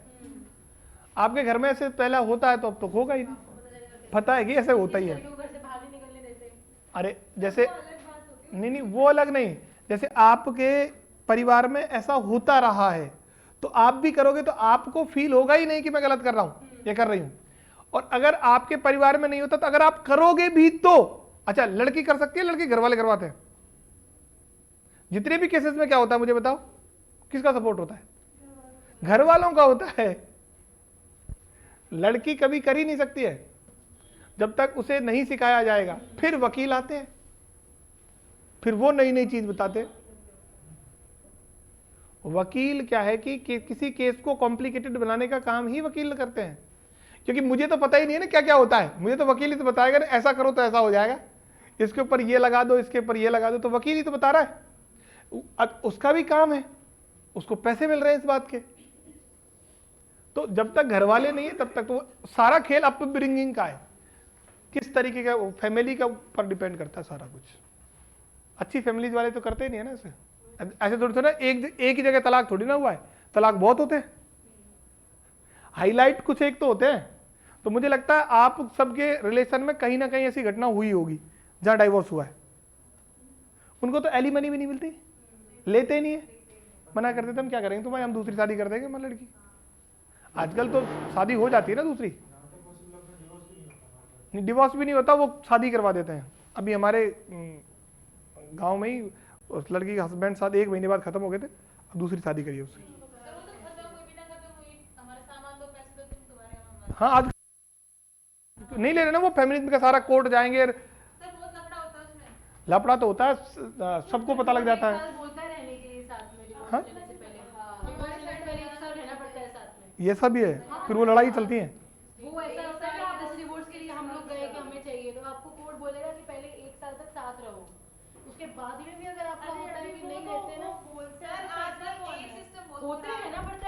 A: आपके घर में ऐसे पहला होता है तो अब तो होगा ही नहीं, पता है कि ऐसे होता ही है। अरे जैसे नहीं वो अलग नहीं, जैसे आपके परिवार में ऐसा होता रहा है तो आप भी करोगे तो आपको फील होगा ही नहीं कि मैं गलत कर रहा हूं, ये कर रही हूं। और अगर आपके परिवार में नहीं होता तो अगर आप करोगे भी तो, अच्छा लड़की कर सकती है, लड़की घर वाले करवाते हैं। जितने भी केसेस में क्या होता है मुझे बताओ, किसका सपोर्ट होता है? घर वालों का होता है। लड़की कभी कर ही नहीं सकती है जब तक उसे नहीं सिखाया जाएगा। फिर वकील आते हैं, फिर वो नई नई चीज बताते हैं। वकील क्या है कि किसी केस को कॉम्प्लिकेटेड बनाने का काम ही वकील करते हैं, क्योंकि मुझे तो पता ही नहीं है ना क्या क्या होता है। मुझे तो वकील ही तो बताएगा ना, ऐसा करो तो ऐसा हो जाएगा, इसके ऊपर ये लगा दो, इसके ऊपर ये लगा दो, तो वकील ही तो बता रहा है। उसका भी काम है, उसको पैसे मिल रहे हैं इस बात के। तो जब तक घर वाले नहीं है तब तक तो सारा खेल अपब्रिंगिंग का है, किस तरीके का फैमिली का ऊपर डिपेंड करता है सारा कुछ। अच्छी फैमिलीज वाले तो करते ही नहीं है ना ऐसे। ऐसे थोड़ी थोड़ा एक ही जगह तलाक थोड़ी ना हुआ है, तलाक बहुत होते हैं, हाईलाइट कुछ एक तो होते हैं। तो मुझे लगता है आप सबके रिलेशन में कहीं ना कहीं ऐसी घटना हुई होगी जहां डाइवोर्स हुआ है। उनको तो एलिमनी भी नहीं मिलती, लेते ही नहीं है, मना कर देते हम क्या करेंगे तुम्हारे, हम दूसरी शादी कर देंगे हमारी लड़की। आजकल तो शादी हो जाती है ना दूसरी, नहीं डिवोर्स भी नहीं होता, वो शादी करवा देते हैं। अभी हमारे गांव में ही उस लड़की के हस्बैंड साथ 1 महीने बाद खत्म हो गए थे, अब दूसरी शादी करी उससे।
B: सर वो तो खत्म हुई बिना खत्म हुई, हमारे सामान दो, पैसे दो, तुम तुम्हारे हम
A: हाँ आज नहीं ले रहे ना वो, फैमिली का सारा कोर्ट जाएंगे,
B: सर बहुत लफड़ा होता है उसमें।
A: लफड़ा तो होता है, सबको पता लग जाता है।
B: बोलता है रहने के लिए साथ में, डिवोर्स
A: हाँ?
B: लेने से पहले। डिवोर्स लेने से पहले 1 साल रहना पड़ता है साथ में।
A: ये सब भी है, फिर वो लड़ाई चलती है।
B: वो ऐसा होता है कि आप जैसे डिवोर्स के लिए हम लोग गए कि हमें चाहिए, तो आपको कोर्ट बोलेगा कि पहले 1 साल तक साथ रहो, उसके बाद में भी अगर आपको होता है कि नहीं रहते ना,
C: सर आजकल एक सिस्टम
B: होते रहना पड़ता